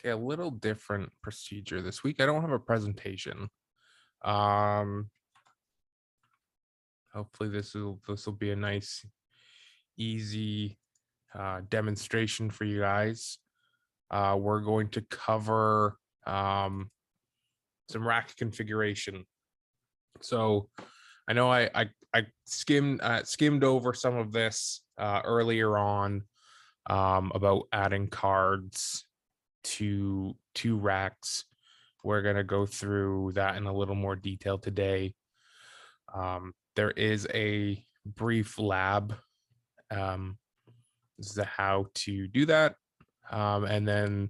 Okay, a little different procedure this week. I don't have a presentation. Um, Hopefully this will be a nice, easy demonstration for you guys. We're going to cover some rack configuration. So I know I skimmed over some of this earlier on about adding cards to racks. We're going to go through that in a little more detail today. There is a brief lab. This is how to do that. And then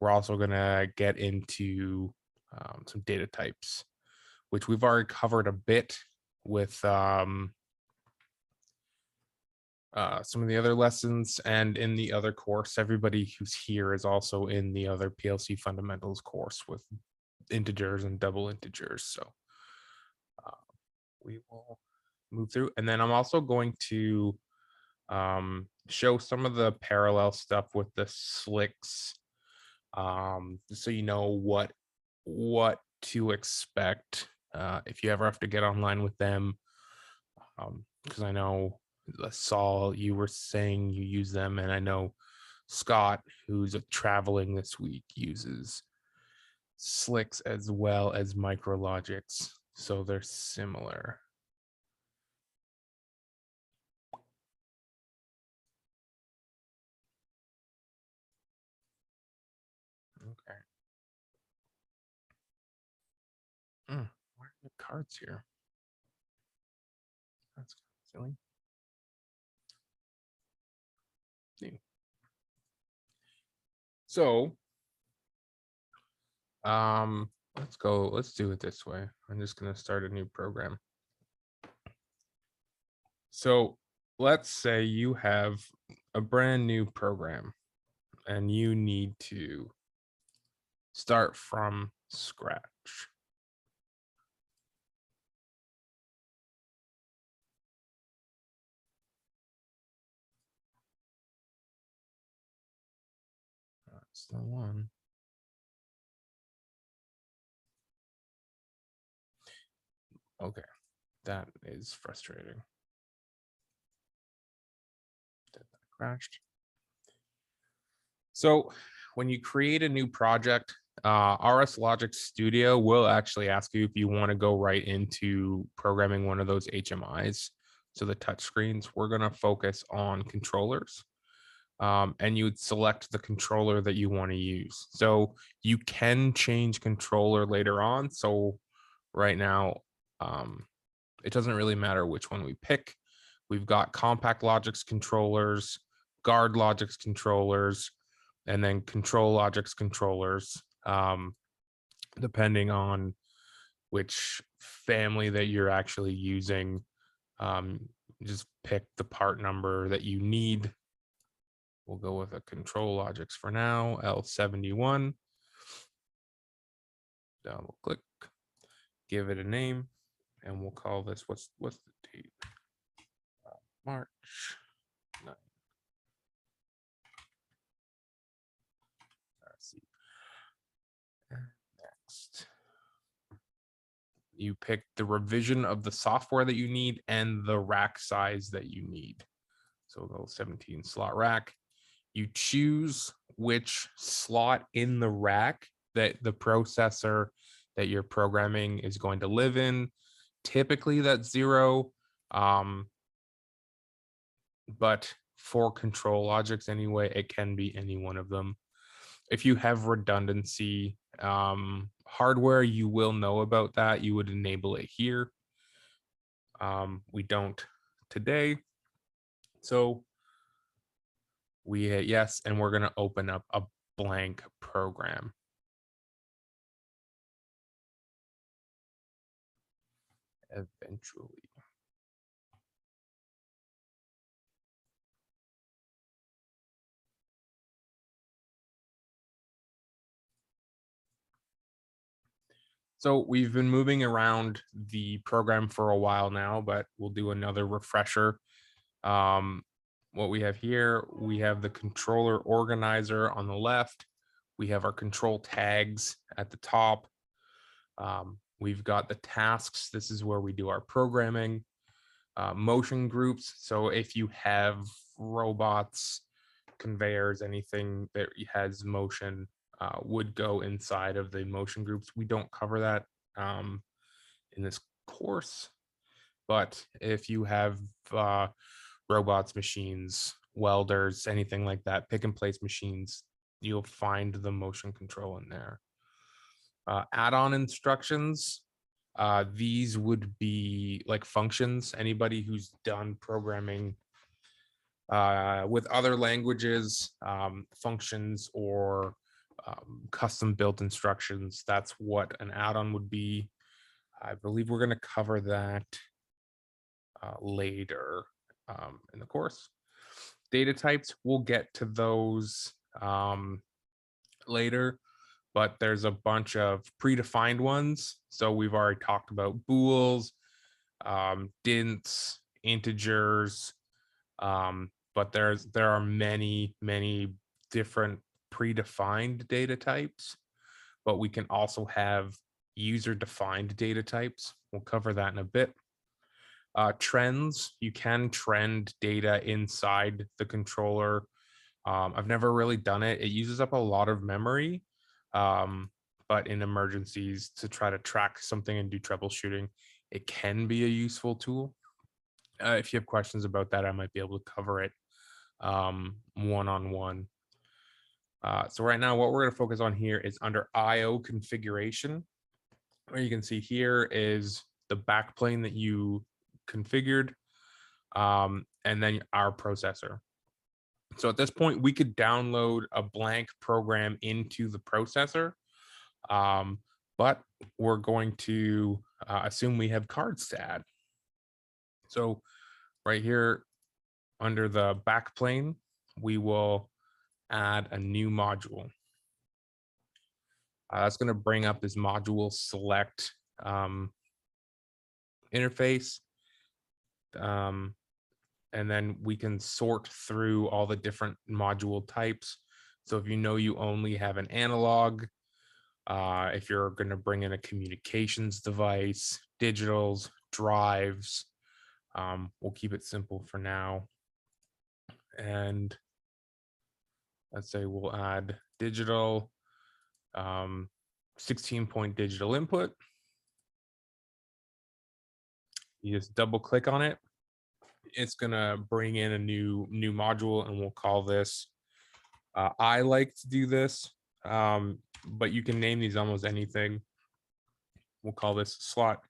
we're also going to get into some data types, which we've already covered a bit with some of the other lessons and in the other course. Everybody who's here is also in the other PLC fundamentals course with integers and double integers. So we will move through. And then I'm also going to show some of the parallel stuff with the slicks, so you know what to expect if you ever have to get online with them. Because I know Saul, you were saying you use them, and I know Scott, who's traveling this week, uses slicks as well as micrologics, so they're similar. Okay. Why are the cards here? That's silly. So, let's do it this way. I'm just going to start a new program. So let's say you have a brand new program and you need to start from scratch. That's the one. Okay, that is frustrating. That crashed. So when you create a new project, RS Logic Studio will actually ask you if you want to go right into programming one of those HMIs. So the touch screens, we're going to focus on controllers. And you would select the controller that you want to use. So you can change controller later on. So right now, it doesn't really matter which one we pick. We've got compact logics controllers, guard logics controllers, and then control logics controllers, depending on which family that you're actually using. Just pick the part number that you need. We'll go with a control logics for now, L71. Double click, give it a name, and we'll call this, what's the date? March 9. Let's see. Next, you pick the revision of the software that you need and the rack size that you need. So we'll go 17 slot rack. You choose which slot in the rack that the processor that you're programming is going to live in. Typically that's 0. But for control logics anyway, it can be any one of them. If you have redundancy hardware, you will know about that. You would enable it here. We don't today. So we hit yes, and we're going to open up a blank program. Eventually. So we've been moving around the program for a while now, but we'll do another refresher. What we have here, we have the controller organizer on the left. We have our control tags at the top. We've got the tasks. This is where we do our programming. Motion groups. So if you have robots, conveyors, anything that has motion would go inside of the motion groups. We don't cover that in this course, but if you have robots, machines, welders, anything like that, pick and place machines, you'll find the motion control in there. Add-on instructions. These would be like functions. Anybody who's done programming with other languages, functions, or custom built instructions, that's what an add-on would be. I believe we're going to cover that later in the course. Data types, we'll get to those later, but there's a bunch of predefined ones. So we've already talked about bools, dints, integers, but there are many different predefined data types, but we can also have user defined data types. We'll cover that in a bit. Trends, you can trend data inside the controller. I've never really done it. It uses up a lot of memory, but in emergencies to try to track something and do troubleshooting, it can be a useful tool. If you have questions about that, I might be able to cover it one-on-one. So right now, what we're going to focus on here is under IO configuration. What you can see here is the backplane that you configured, and then our processor. So at this point, we could download a blank program into the processor, but we're going to assume we have cards to add. So right here under the backplane, we will add a new module. That's going to bring up this module select interface. And then we can sort through all the different module types. So if you know you only have an analog, if you're going to bring in a communications device, digitals, drives, we'll keep it simple for now. And let's say we'll add digital, 16-point digital input. You just double click on it. It's gonna bring in a new module, and we'll call this. I like to do this, but you can name these almost anything. We'll call this slot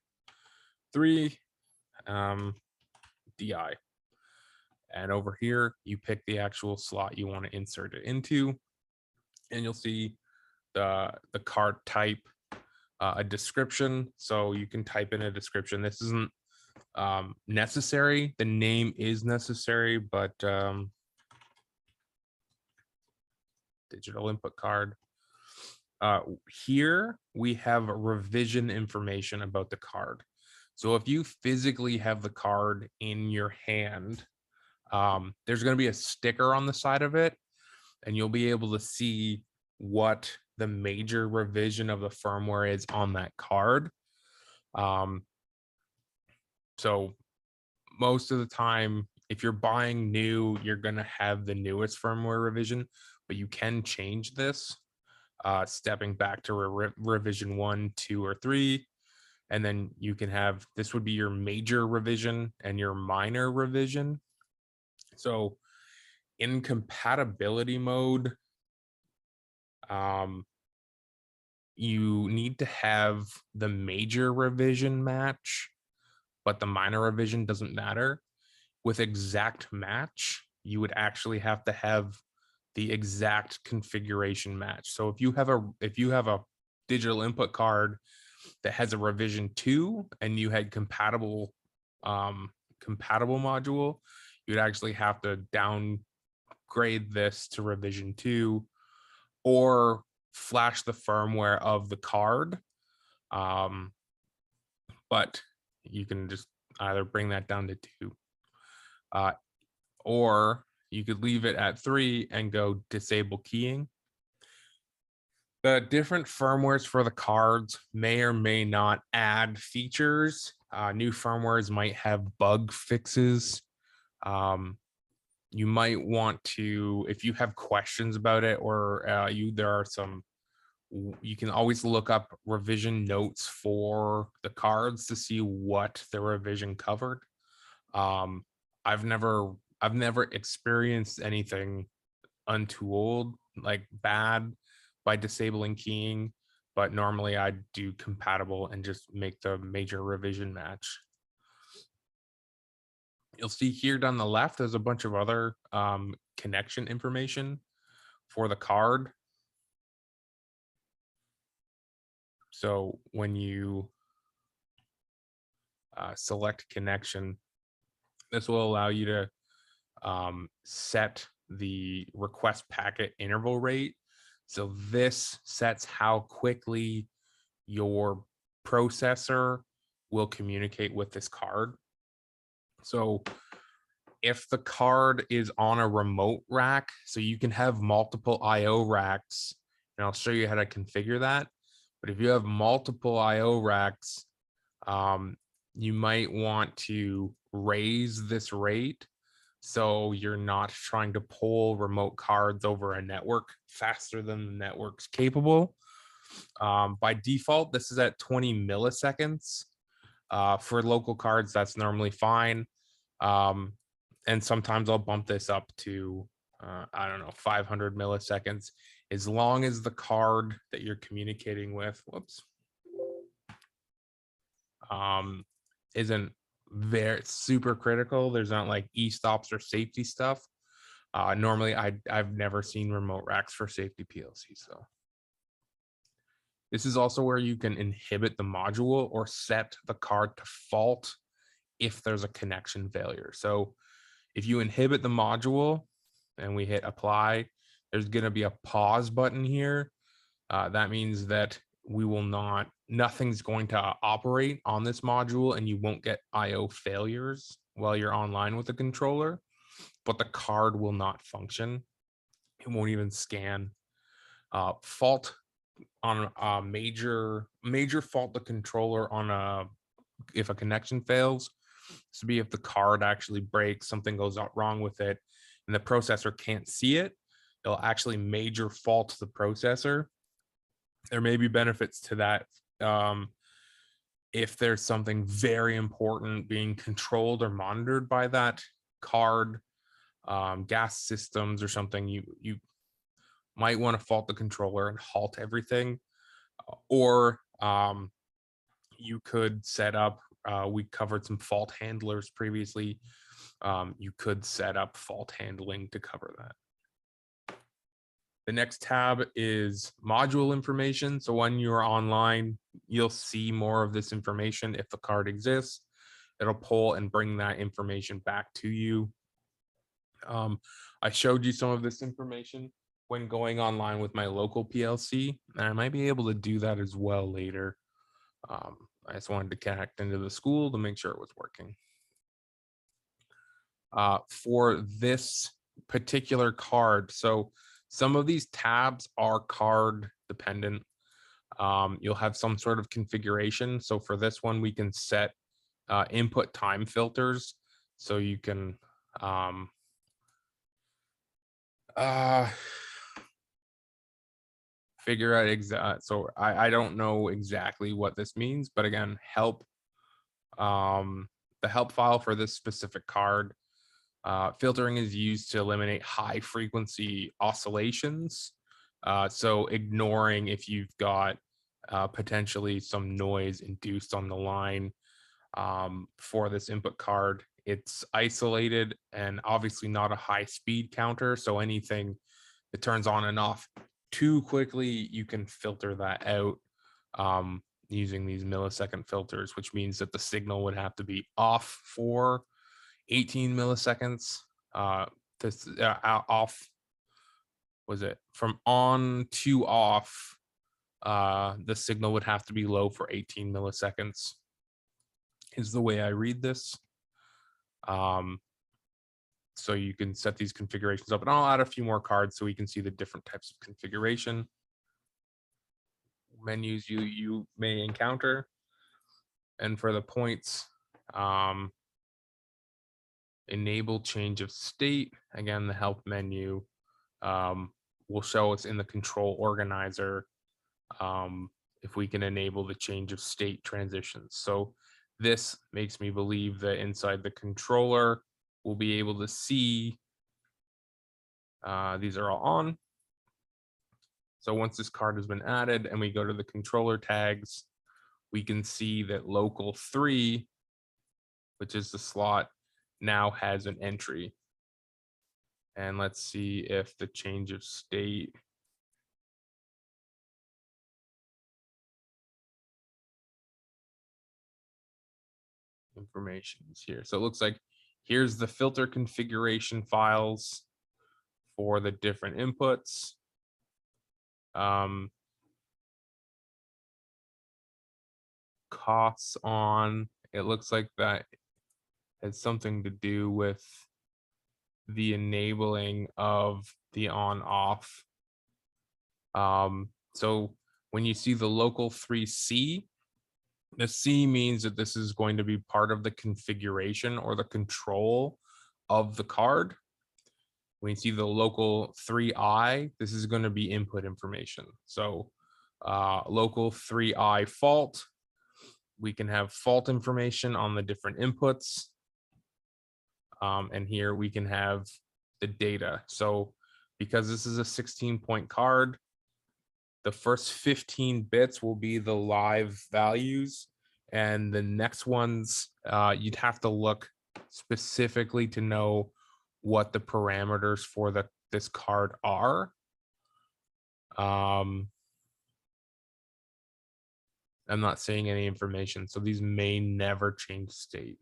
3 DI. And over here, you pick the actual slot you want to insert it into, and you'll see the card type, a description. So you can type in a description. This isn't necessary. The name is necessary, but digital input card. Here we have revision information about the card. So if you physically have the card in your hand, there's going to be a sticker on the side of it, and you'll be able to see what the major revision of the firmware is on that card. So most of the time, if you're buying new, you're going to have the newest firmware revision, but you can change this, stepping back to revision 1, 2, or 3. And then you can have, this would be your major revision and your minor revision. So in compatibility mode, you need to have the major revision match, but the minor revision doesn't matter. With exact match, you would actually have to have the exact configuration match. So if you have a digital input card that has a revision 2 and you had compatible module, you'd actually have to downgrade this to revision 2 or flash the firmware of the card. But you can just either bring that down to 2, or you could leave it at 3 and go disable keying. The different firmwares for the cards may or may not add features. New firmwares might have bug fixes. Um, you might want to, if you have questions about it, or there are some, you can always look up revision notes for the cards to see what the revision covered. Um, I've never I've never experienced anything untoward, like bad, by disabling keying, but normally I do compatible and just make the major revision match. You'll see here down the left, there's a bunch of other connection information for the card. So when you select connection, this will allow you to set the request packet interval rate. So this sets how quickly your processor will communicate with this card. So if the card is on a remote rack, so you can have multiple IO racks, and I'll show you how to configure that. But if you have multiple IO racks, you might want to raise this rate so you're not trying to pull remote cards over a network faster than the network's capable. By default, this is at 20 milliseconds. For local cards, that's normally fine. And sometimes I'll bump this up to, I don't know, 500 milliseconds, as long as the card that you're communicating with, isn't very super critical. There's not like e-stops or safety stuff. Normally, I've never seen remote racks for safety PLCs, though. This is also where you can inhibit the module or set the card to fault if there's a connection failure. So if you inhibit the module and we hit apply, there's going to be a pause button here. That means that nothing's going to operate on this module, and you won't get IO failures while you're online with the controller, but the card will not function. It won't even scan. Fault on a major fault the controller on if a connection fails. This would be if the card actually breaks, something goes wrong with it, and the processor can't see it. It'll actually major fault the processor. There may be benefits to that if there's something very important being controlled or monitored by that card, gas systems or something. You might want to fault the controller and halt everything, or you could set up. We covered some fault handlers previously. You could set up fault handling to cover that. The next tab is module information. So when you're online, you'll see more of this information. If the card exists, it'll pull and bring that information back to you. I showed you some of this information when going online with my local PLC, and I might be able to do that as well later. I just wanted to connect into the school to make sure it was working. For this particular card, so some of these tabs are card dependent. You'll have some sort of configuration. So for this one, we can set input time filters. So you can figure out so I don't know exactly what this means, but again, the help file for this specific card, filtering is used to eliminate high frequency oscillations. So ignoring if you've got potentially some noise induced on the line for this input card. It's isolated and obviously not a high speed counter. So anything that turns on and off too quickly, you can filter that out using these millisecond filters, which means that the signal would have to be off for 18 milliseconds. Off, was it from on to off? The signal would have to be low for 18 milliseconds is the way I read this. So you can set these configurations up, and I'll add a few more cards so we can see the different types of configuration. menus you may encounter. And for the points, enable change of state. Again, the help menu will show us in the control organizer if we can enable the change of state transitions. So this makes me believe that inside the controller, we'll be able to see these are all on. So once this card has been added and we go to the controller tags, we can see that local 3, which is the slot, now has an entry. And let's see if the change of state information is here. So it looks like here's the filter configuration files for the different inputs. Costs on, it looks like that has something to do with the enabling of the on off. So when you see the local 3C, the C means that this is going to be part of the configuration or the control of the card. When you see the local 3I, this is going to be input information. So local 3I fault, we can have fault information on the different inputs. And here we can have the data. So because this is a 16-point card, the first 15 bits will be the live values. And the next ones, you'd have to look specifically to know what the parameters for this card are. I'm not seeing any information, so these may never change state.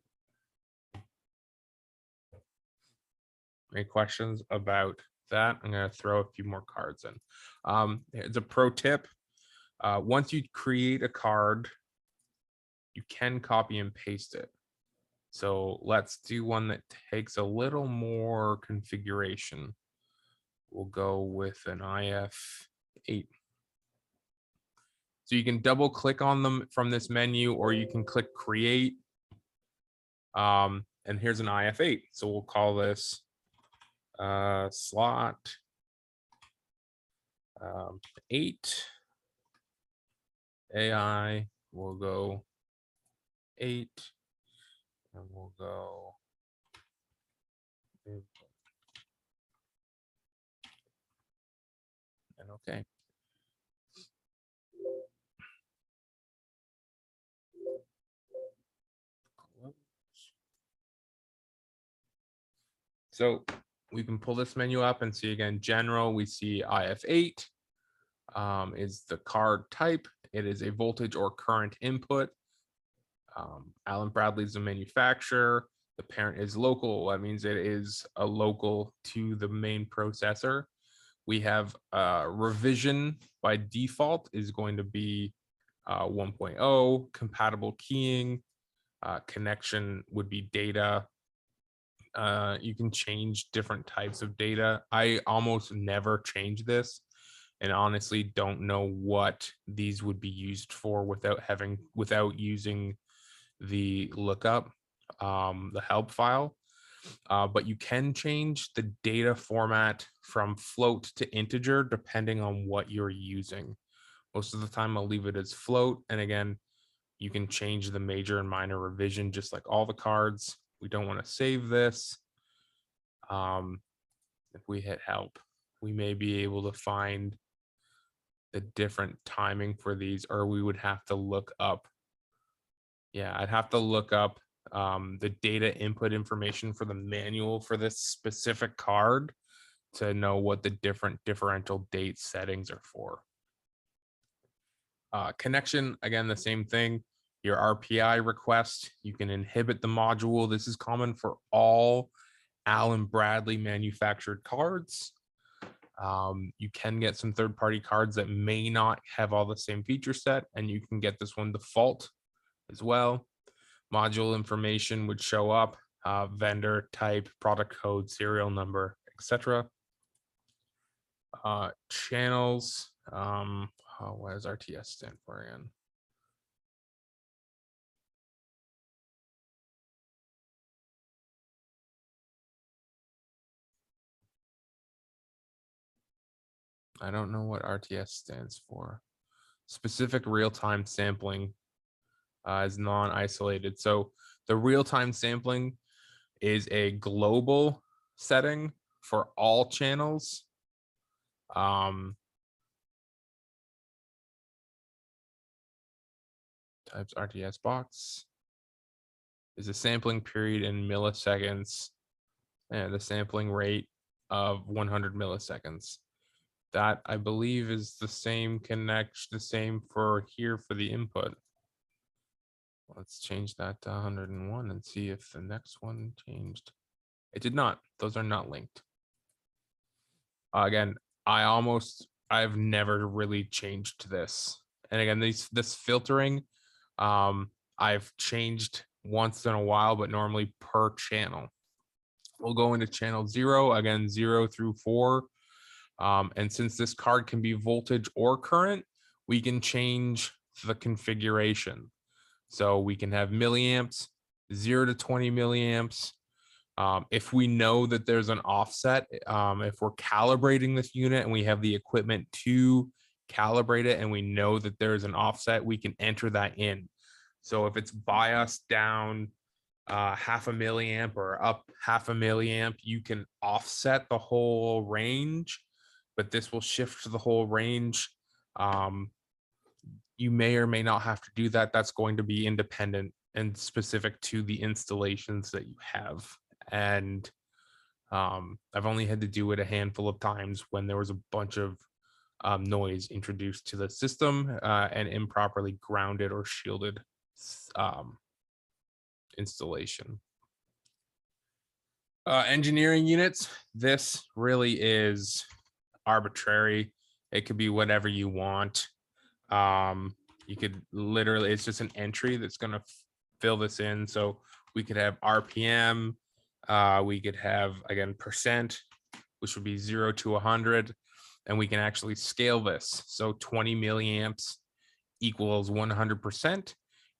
Any questions about that? I'm going to throw a few more cards in. It's a pro tip. Once you create a card, you can copy and paste it. So let's do one that takes a little more configuration. We'll go with an IF8. So you can double click on them from this menu, or you can click create. And here's an IF8. So we'll call this slot 8. AI will go 8. And we'll go and okay. So we can pull this menu up and see again, general, we see IF8 is the card type. It is a voltage or current input. Allen Bradley is the manufacturer. The parent is local. That means it is a local to the main processor. We have revision by default is going to be 1.0. Compatible keying. Connection would be data. You can change different types of data. I almost never change this, and honestly don't know what these would be used for without using the lookup, the help file. But you can change the data format from float to integer depending on what you're using. Most of the time I'll leave it as float, and again, you can change the major and minor revision just like all the cards. We don't want to save this. If we hit help, we may be able to find the different timing for these, or we would have to look up. Yeah, I'd have to look up the data input information for the manual for this specific card to know what the different differential date settings are for. Connection, again, the same thing. Your RPI request, you can inhibit the module. This is common for all Allen Bradley manufactured cards. You can get some third-party cards that may not have all the same feature set, and you can get this one default as well. Module information would show up, vendor type, product code, serial number, etc. Channels, what does RTS stand for again? I don't know what RTS stands for. Specific real-time sampling is non-isolated. So the real-time sampling is a global setting for all channels. Types RTS box is a sampling period in milliseconds and the sampling rate of 100 milliseconds. That I believe is the same the same for here for the input. Let's change that to 101 and see if the next one changed. It did not. Those are not linked. Again, I've never really changed this. And again, this filtering, I've changed once in a while, but normally per channel. We'll go into channel 0, again, 0 through 4. And since this card can be voltage or current, we can change the configuration. So we can have milliamps, 0 to 20 milliamps. If we know that there's an offset, if we're calibrating this unit and we have the equipment to calibrate it and we know that there's an offset, we can enter that in. So if it's biased down half a milliamp or up half a milliamp, you can offset the whole range, but this will shift the whole range. You may or may not have to do that. That's going to be independent and specific to the installations that you have. And I've only had to do it a handful of times when there was a bunch of noise introduced to the system and improperly grounded or shielded installation. Engineering units, this really is arbitrary. It could be whatever you want. You could literally, it's just an entry that's going to fill this in. So we could have RPM. We could have, again, percent, which would be 0 to 100. And we can actually scale this. So 20 milliamps equals 100%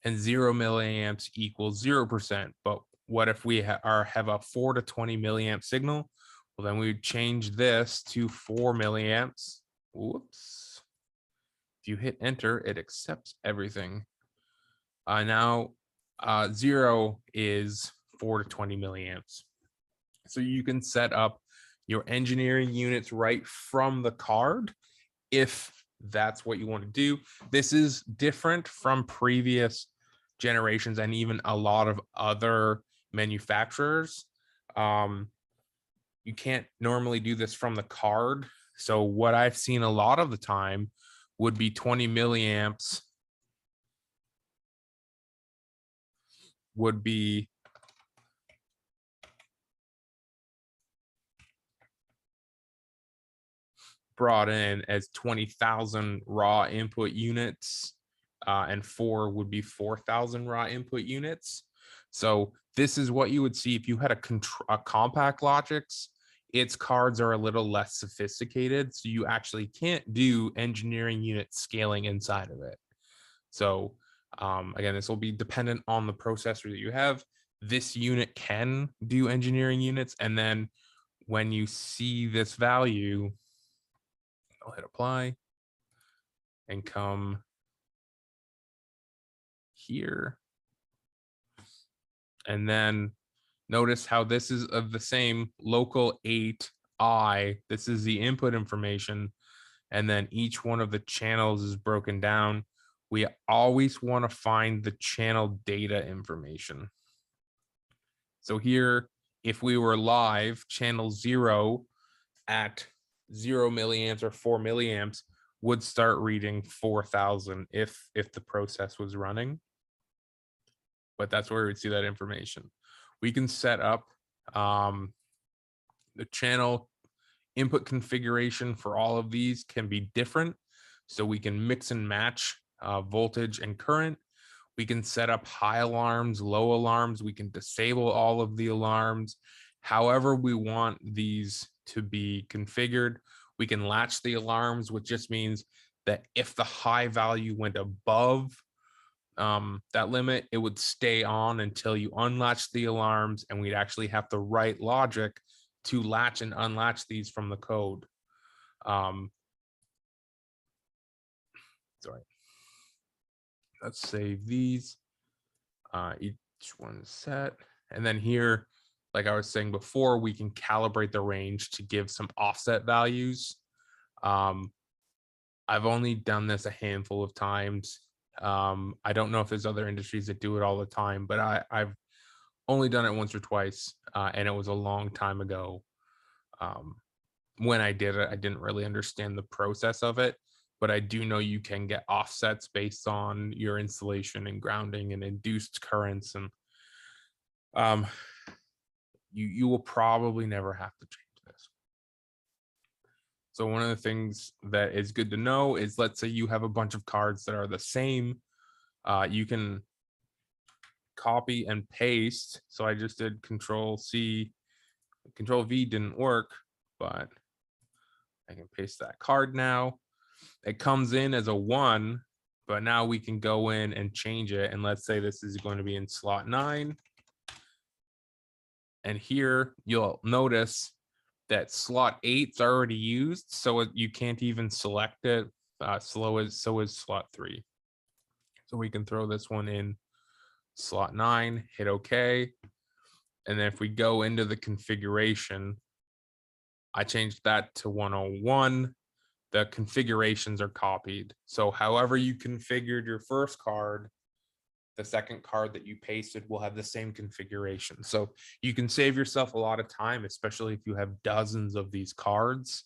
and 0 milliamps equals 0%. But what if we have a 4 to 20 milliamp signal? Well, then we would change this to 4 milliamps. Whoops. If you hit enter, it accepts everything. Now, 0 is 4 to 20 milliamps. So you can set up your engineering units right from the card if that's what you want to do. This is different from previous generations and even a lot of other manufacturers. You can't normally do this from the card. So what I've seen a lot of the time would be 20 milliamps would be brought in as 20,000 raw input units, and 4 would be 4,000 raw input units. So this is what you would see if you had a compact Logix. Its cards are a little less sophisticated, so you actually can't do engineering unit scaling inside of it. So again, this will be dependent on the processor that you have. This unit can do engineering units, and then when you see this value, I'll hit apply and come here. And then notice how this is of the same local 8i. This is the input information. And then each one of the channels is broken down. We always want to find the channel data information. So here, if we were live, channel 0 at 0 milliamps or 4 milliamps would start reading 4,000 if the process was running. But that's where we'd see that information. We can set up the channel input configuration for all of these can be different. So we can mix and match voltage and current. We can set up high alarms, low alarms. We can disable all of the alarms. However we want these to be configured. We can latch the alarms, which just means that if the high value went above that limit, it would stay on until you unlatch the alarms, and we'd actually have to write logic to latch and unlatch these from the code. Sorry. Let's save these. Each one set. And then here, like I was saying before, we can calibrate the range to give some offset values. I've only done this a handful of times. I don't know if there's other industries that do it all the time, but I've only done it once or twice, and it was a long time ago. When I did it, I didn't really understand the process of it, but I do know you can get offsets based on your installation and grounding and induced currents, and you will probably never have to change this. So one of the things that is good to know is, let's say you have a bunch of cards that are the same, you can copy and paste. So I just did Control C, Control V didn't work, but I can paste that card now. It comes in as a 1, but now we can go in and change it. And let's say this is going to be in slot 9. And here you'll notice that slot 8's already used, so you can't even select it. So is slot 3. So we can throw this one in slot 9, hit OK. And then if we go into the configuration, I changed that to 101. The configurations are copied. So however you configured your first card, the second card that you pasted will have the same configuration. So you can save yourself a lot of time, especially if you have dozens of these cards.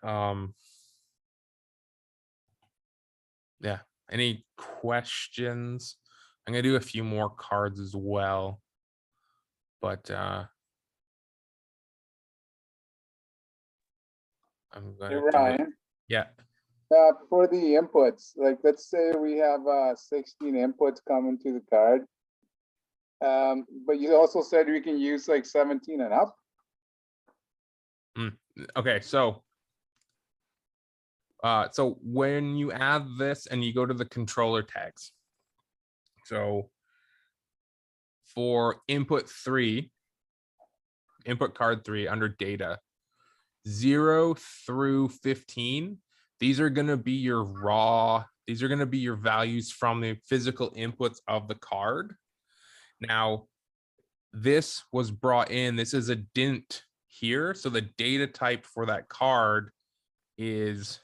Yeah. Any questions? I'm gonna do a few more cards as well, but I'm Hey, gonna Ryan, yeah. for the inputs, like let's say we have 16 inputs coming to the card. But you also said we can use like 17 and up. Okay, so when you add this and you go to the controller tags, so for input card 3 under data, 0 through 15, these are going to be your raw, these are going to be your values from the physical inputs of the card. Now, this was brought in, this is a dint here. So the data type for that card is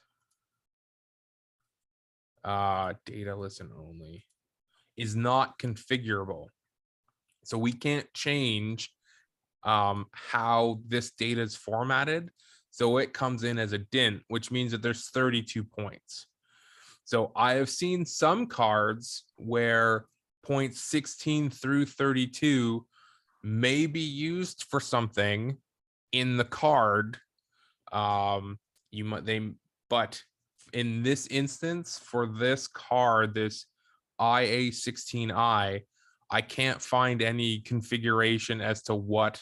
data listen only, is not configurable. So we can't change how this data is formatted. So it comes in as a dint, which means that there's 32 points. So I have seen some cards where points 16 through 32 may be used for something in the card. But in this instance, for this card, this IA16I, I can't find any configuration as to what,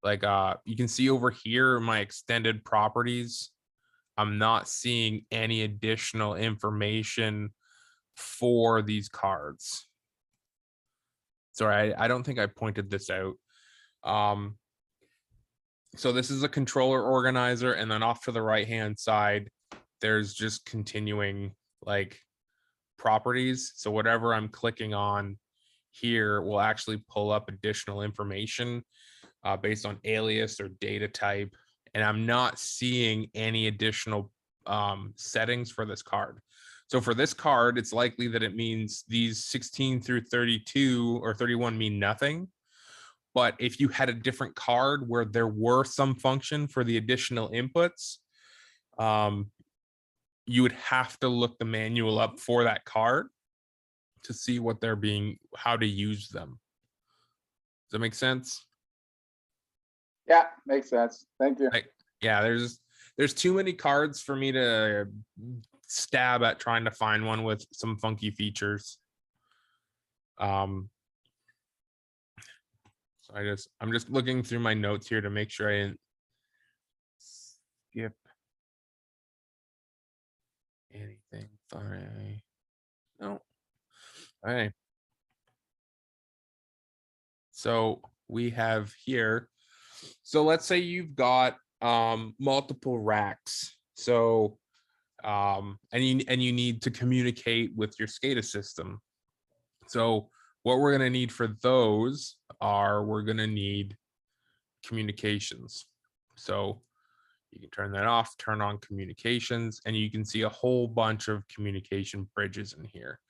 like, you can see over here, my extended properties, I'm not seeing any additional information for these cards. Sorry, I don't think I pointed this out. So this is a controller organizer, and then off to the right-hand side, there's just continuing like properties. So whatever I'm clicking on here will actually pull up additional information based on alias or data type. And I'm not seeing any additional settings for this card. So for this card, it's likely that it means these 16 through 32 or 31 mean nothing. But if you had a different card where there were some function for the additional inputs, you would have to look the manual up for that card to see what they're being, how to use them. Does that make sense? Yeah, makes sense. Thank you. Yeah, there's too many cards for me to stab at trying to find one with some funky features. So I'm just looking through my notes here to make sure I didn't skip anything. Sorry. No. All right. So we have here. So let's say you've got multiple racks. So and you need to communicate with your SCADA system. So what we're going to need for those are we're going to need communications. So you can turn that off, turn on communications, and you can see a whole bunch of communication bridges in here.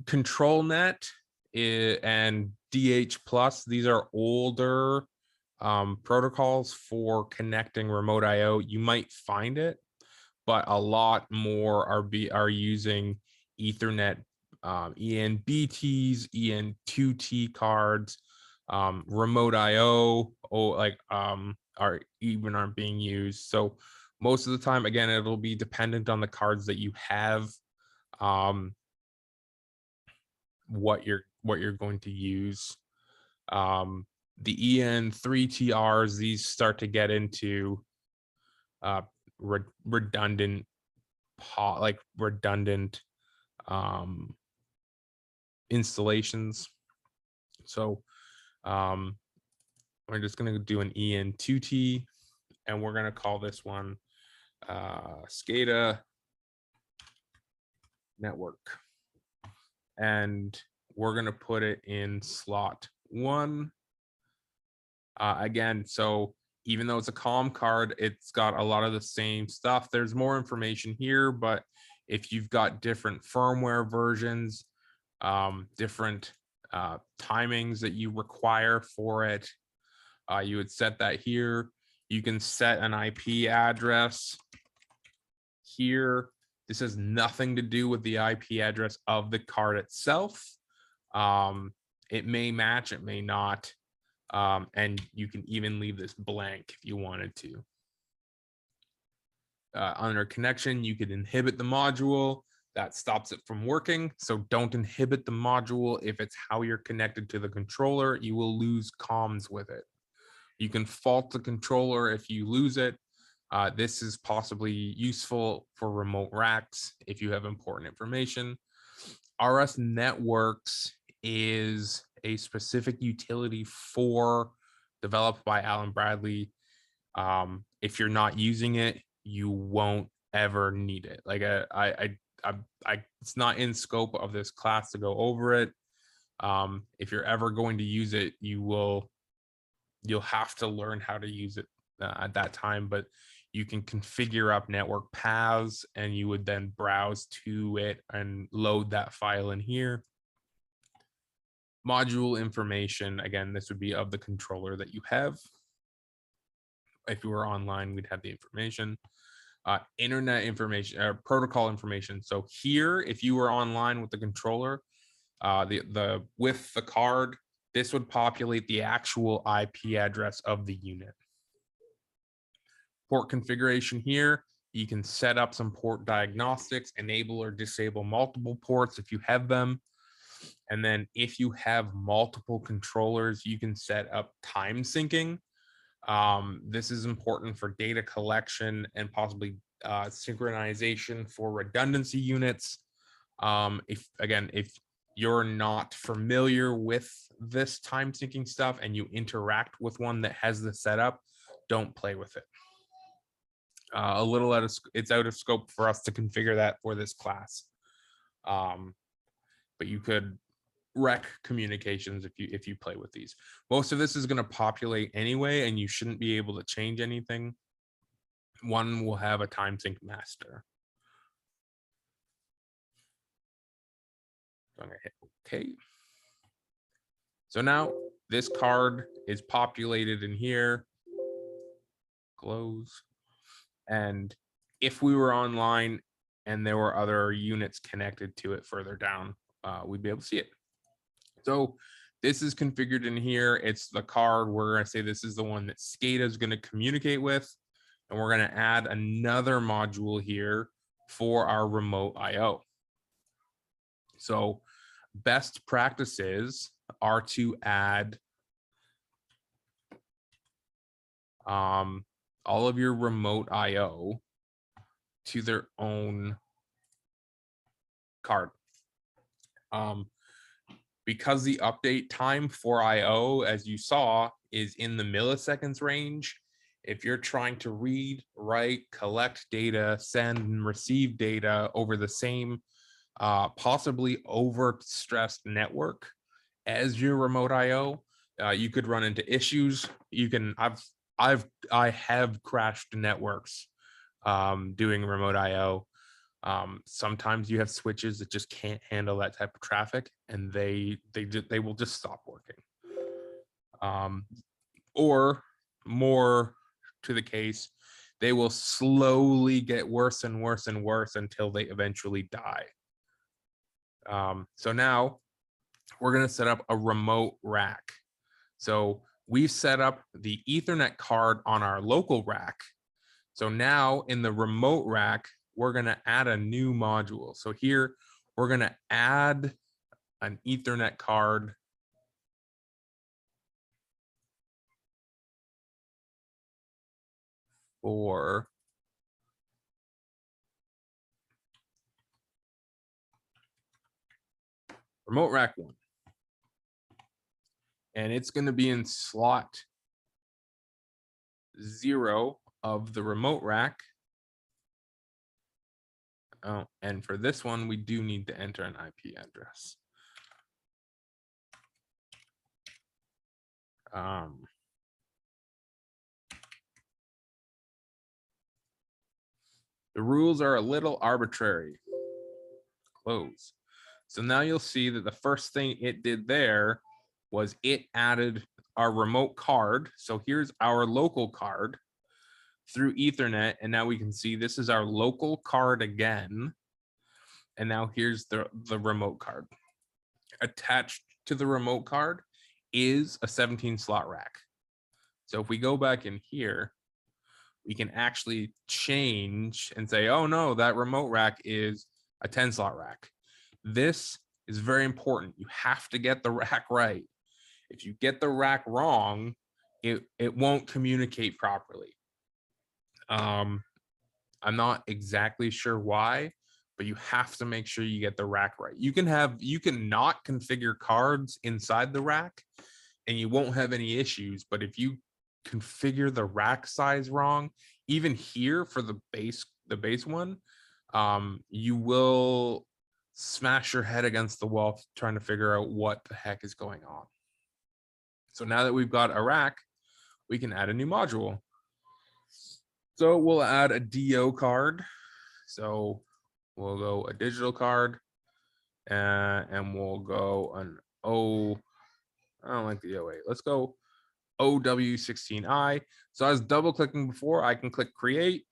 Control net and DH plus, these are older protocols for connecting remote IO. You might find it, but a lot more are using Ethernet, ENBTs, EN2T cards, remote IO, aren't being used. So most of the time, again, it'll be dependent on the cards that you have, what you're going to use. The EN3TRs, these start to get into redundant installations. So we're just going to do an EN2T, and we're going to call this one SCADA network. And we're going to put it in slot 1. Again, so even though it's a COM card, it's got a lot of the same stuff. There's more information here, but if you've got different firmware versions, different timings that you require for it, you would set that here. You can set an IP address here. This has nothing to do with the IP address of the card itself. It may match, it may not. And you can even leave this blank if you wanted to. Under connection, you could inhibit the module. That stops it from working. So don't inhibit the module. If it's how you're connected to the controller, you will lose comms with it. You can fault the controller if you lose it. This is possibly useful for remote racks if you have important information. RS Networks is a specific utility developed by Alan Bradley. If you're not using it, you won't ever need it. Like it's not in scope of this class to go over it. If you're ever going to use it, you'll have to learn how to use it at that time, but you can configure up network paths, and you would then browse to it and load that file in here. Module information, again, this would be of the controller that you have. If you were online, we'd have the information. Internet information, protocol information. So here, if you were online with the controller, with the card, this would populate the actual IP address of the unit. Port configuration here, you can set up some port diagnostics, enable or disable multiple ports if you have them. And then if you have multiple controllers, you can set up time syncing. This is important for data collection and possibly synchronization for redundancy units. If you're not familiar with this time syncing stuff and you interact with one that has the setup, don't play with it. It's out of scope for us to configure that for this class. But you could wreck communications if you play with these. Most of this is going to populate anyway, and you shouldn't be able to change anything. One will have a time sync master. So I'm going to hit OK. So now this card is populated in here. Close. And if we were online and there were other units connected to it further down, we'd be able to see it. So this is configured in here. It's the card. We're going to say this is the one that SCADA is going to communicate with. And we're going to add another module here for our remote IO. So best practices are to add all of your remote IO to their own card. Because the update time for IO, as you saw, is in the milliseconds range, if you're trying to read, write, collect data, send and receive data over the same possibly overstressed network as your remote IO, you could run into issues. I have crashed networks doing remote IO. Sometimes you have switches that just can't handle that type of traffic, and they will just stop working. Or more to the case, they will slowly get worse and worse and worse until they eventually die. So now we're going to set up a remote rack. So we've set up the Ethernet card on our local rack. So now in the remote rack, we're going to add a new module. So here we're going to add an Ethernet card for remote rack 1. And it's going to be in slot 0 of the remote rack. Oh, and for this one, we do need to enter an IP address. The rules are a little arbitrary. Close. So now you'll see that the first thing it did there was it added our remote card. So here's our local card through Ethernet. And now we can see this is our local card again. And now here's the remote card. Attached to the remote card is a 17 slot rack. So if we go back in here, we can actually change and say, oh no, that remote rack is a 10 slot rack. This is very important. You have to get the rack right. If you get the rack wrong, it won't communicate properly. I'm not exactly sure why, but you have to make sure you get the rack right. You can not configure cards inside the rack and you won't have any issues. But if you configure the rack size wrong, even here for the base one, you will smash your head against the wall trying to figure out what the heck is going on. So now that we've got a rack, we can add a new module. So we'll add a DO card. So we'll go a digital card and we'll go an O. I don't like the OA. Let's go OW16I. So I was double clicking before. I can click create.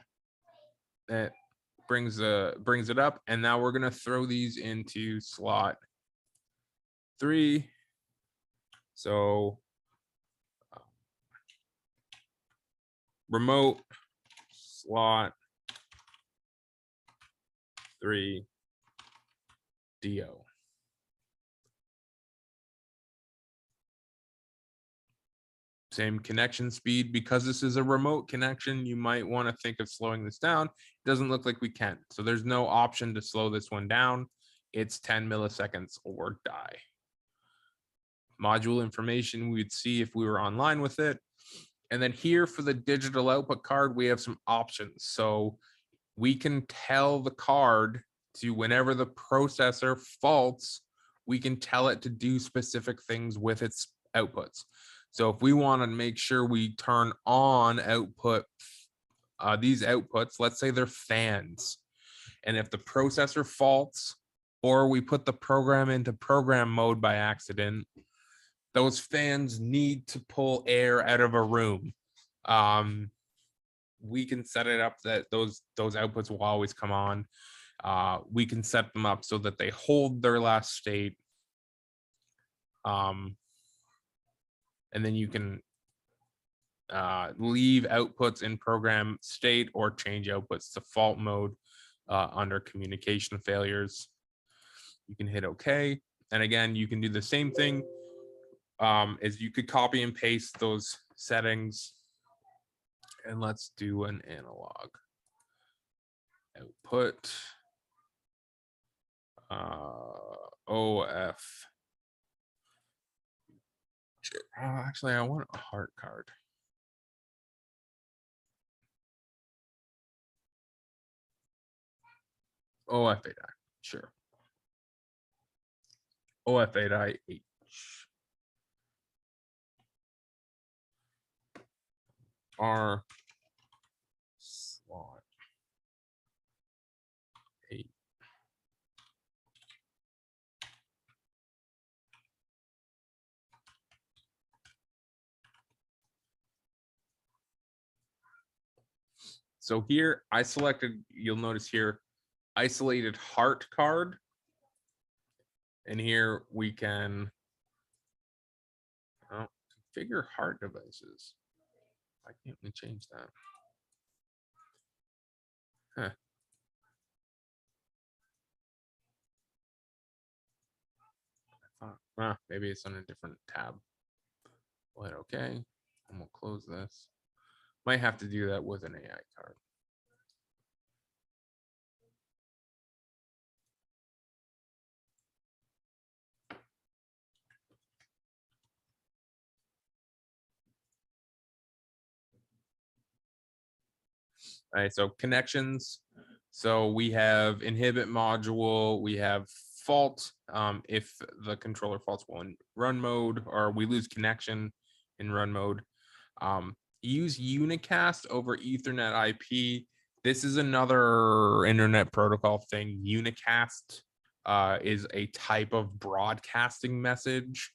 It brings it up. And now we're going to throw these into slot 3. So remote slot 3 DO. Same connection speed. Because this is a remote connection, you might want to think of slowing this down. It doesn't look like we can. So there's no option to slow this one down. It's 10 milliseconds or die. Module information we'd see if we were online with it. And then here for the digital output card, we have some options. So we can tell the card to, whenever the processor faults, we can tell it to do specific things with its outputs. So if we want to make sure we turn on output, these outputs, let's say they're fans. And if the processor faults, or we put the program into program mode by accident, those fans need to pull air out of a room. We can set it up that those outputs will always come on. We can set them up so that they hold their last state. And then you can leave outputs in program state or change outputs to fault mode under communication failures. You can hit OK. And again, you can do the same thing as you could copy and paste those settings. And let's do an analog. output OF. Actually, I want a heart card. OF8I, sure. OF8I H. R slot 8. So here I selected, you'll notice here, isolated heart card. And here we can configure heart devices. Why can't we change that? Huh. Maybe it's on a different tab. We'll hit OK, and we'll close this. Might have to do that with an AI card. All right, so connections. So we have inhibit module, we have fault if the controller faults while in run mode, or we lose connection in run mode. Use unicast over Ethernet IP. This is another internet protocol thing. Unicast is a type of broadcasting message.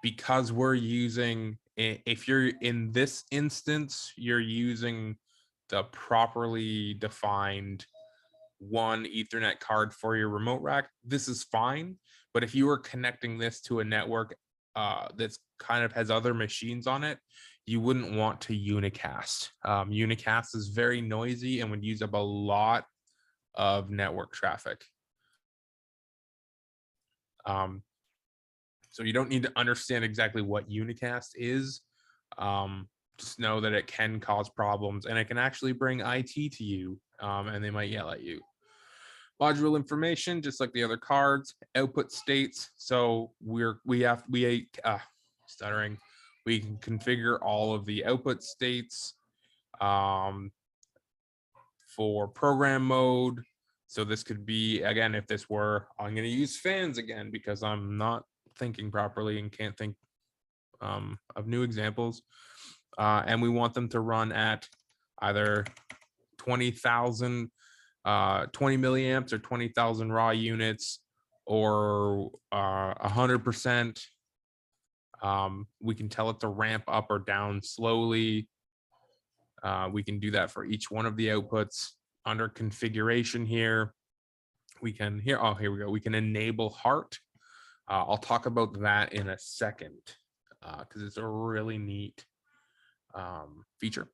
Because we're using, if you're in this instance, you're using the properly defined one Ethernet card for your remote rack, this is fine. But if you are connecting this to a network that's kind of has other machines on it, you wouldn't want to unicast. Unicast is very noisy and would use up a lot of network traffic. So you don't need to understand exactly what unicast is. Just know that it can cause problems and it can actually bring IT to you, and they might yell at you. Module information, just like the other cards. Output states. So stuttering. We can configure all of the output states for program mode. So this could be, again, if this were, I'm going to use fans again because I'm not thinking properly and can't think of new examples. And we want them to run at either 20,000, 20 milliamps or 20,000 raw units or 100%. We can tell it to ramp up or down slowly. We can do that for each one of the outputs. Under configuration here, we can, here we go. We can enable heart. I'll talk about that in a second because it's a really neat feature.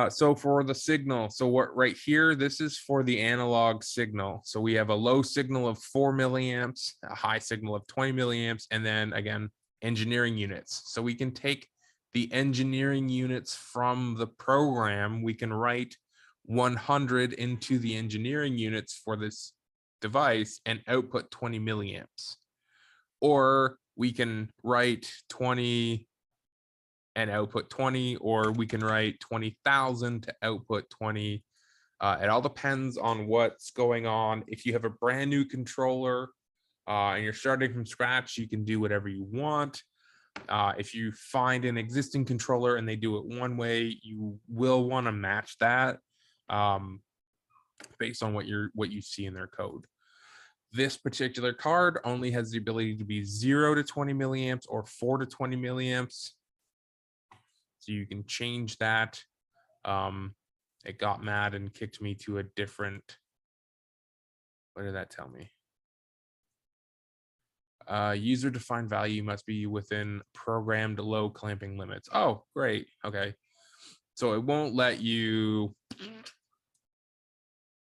So for the signal, so what right here, this is for the analog signal. So we have a low signal of 4 milliamps, a high signal of 20 milliamps, and then again, engineering units. So we can take the engineering units from the program, we can write 100 into the engineering units for this device and output 20 milliamps. Or we can write 20 and output 20, or we can write 20,000 to output 20. It all depends on what's going on. If you have a brand new controller and you're starting from scratch, you can do whatever you want. If you find an existing controller and they do it one way, you will want to match that based on what you see in their code. This particular card only has the ability to be 0 to 20 milliamps or 4 to 20 milliamps. So you can change that. It got mad and kicked me to a different, what did that tell me? User defined value must be within programmed low clamping limits. Oh, great. Okay. So it won't let you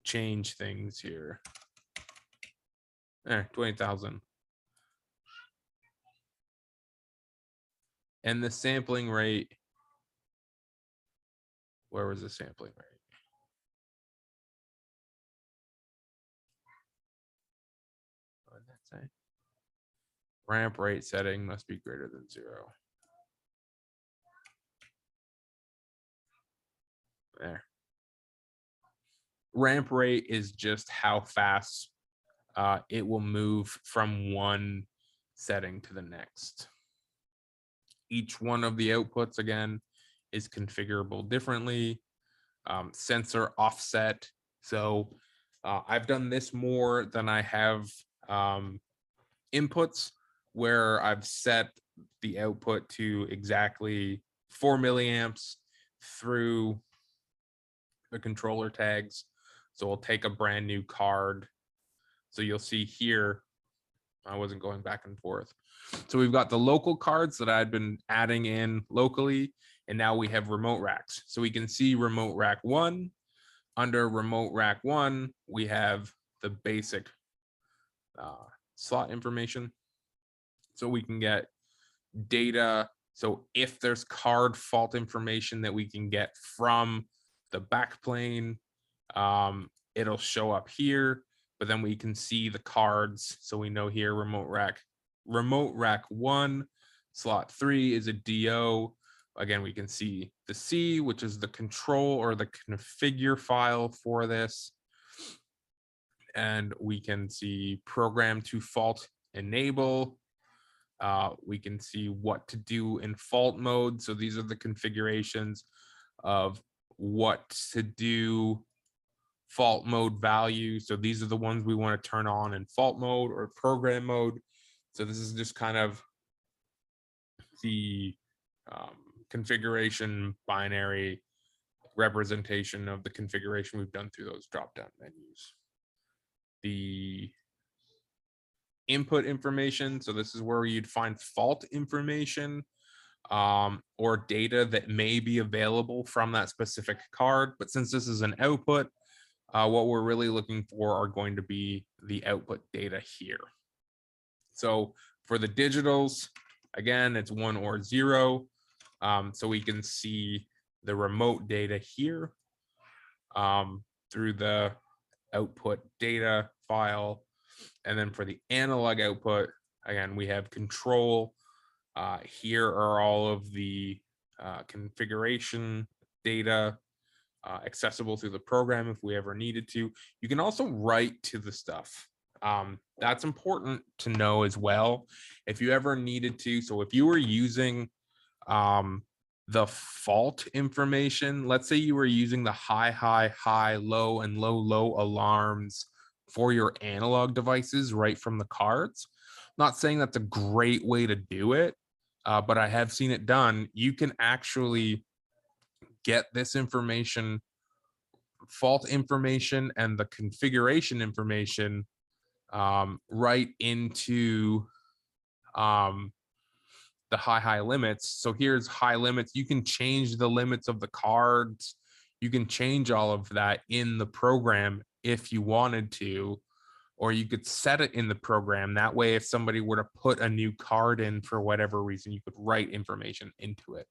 change things here. 20,000. And the sampling rate, where was the sampling rate? Ramp rate setting must be greater than 0. There. Ramp rate is just how fast it will move from one setting to the next. Each one of the outputs, again, is configurable differently. Sensor offset. So I've done this more than I have inputs, where I've set the output to exactly 4 milliamps through the controller tags. So we'll take a brand new card. So you'll see here, I wasn't going back and forth. So we've got the local cards that I'd been adding in locally, and now we have remote racks. So we can see remote rack 1. Under remote rack 1, we have the basic slot information. So we can get data. So if there's card fault information that we can get from the backplane, it'll show up here, but then we can see the cards. So we know here remote rack 1, slot 3 is a DO. Again, we can see the C, which is the control or the configure file for this. And we can see program to fault enable. We can see what to do in fault mode. So these are the configurations of what to do fault mode value. So these are the ones we want to turn on in fault mode or program mode. So this is just kind of the configuration binary representation of the configuration we've done through those drop-down menus. The input information. So this is where you'd find fault information or data that may be available from that specific card. But since this is an output, what we're really looking for are going to be the output data here. So for the digitals, again, it's 1 or 0. So we can see the remote data here through the output data file. And then for the analog output, again, we have control. Here are all of the configuration data accessible through the program if we ever needed to. You can also write to the stuff. That's important to know as well if you ever needed to. So if you were using the fault information, let's say you were using the high, low, and low alarms for your analog devices right from the cards. Not saying that's a great way to do it, but I have seen it done. You can actually get this information, fault information and the configuration information right into the high limits. So here's high limits. You can change the limits of the cards. You can change all of that in the program if you wanted to, or you could set it in the program. That way, if somebody were to put a new card in for whatever reason, you could write information into it.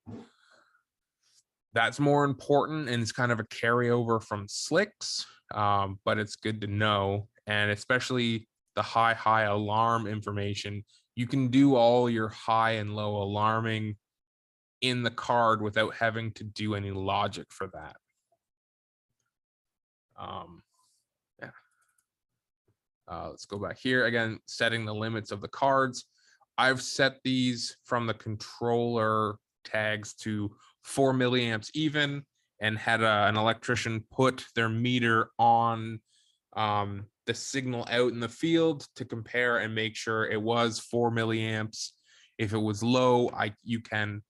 That's more important, and it's kind of a carryover from Slicks, but it's good to know. And especially the high alarm information, you can do all your high and low alarming in the card without having to do any logic for that. Yeah. Let's go back here again, setting the limits of the cards. I've set these from the controller tags to 4 milliamps even, and had an electrician put their meter on the signal out in the field to compare and make sure it was 4 milliamps. If it was low, you can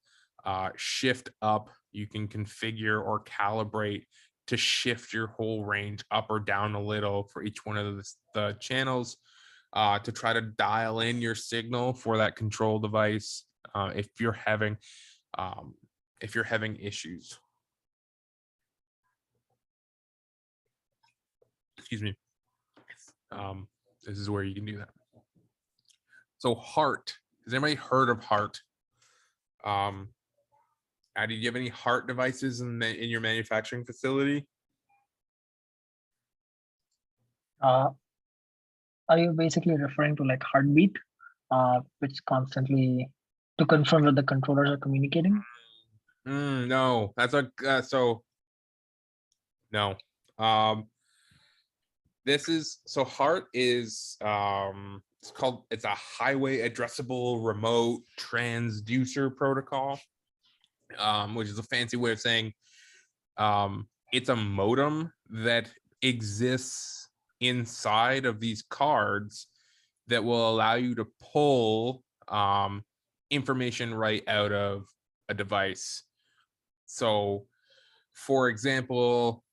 shift up, you can configure or calibrate to shift your whole range up or down a little for each one of the channels to try to dial in your signal for that control device if you're having issues. Excuse me. This is where you can do that. So HART. Has anybody heard of HART? Addy, do you have any HART devices in your manufacturing facility? Are you basically referring to like heartbeat? which constantly to confirm that the controllers are communicating? No, that's a so no. This is so HART is it's a highway addressable remote transducer protocol, which is a fancy way of saying it's a modem that exists inside of these cards that will allow you to pull information right out of a device. So, for example,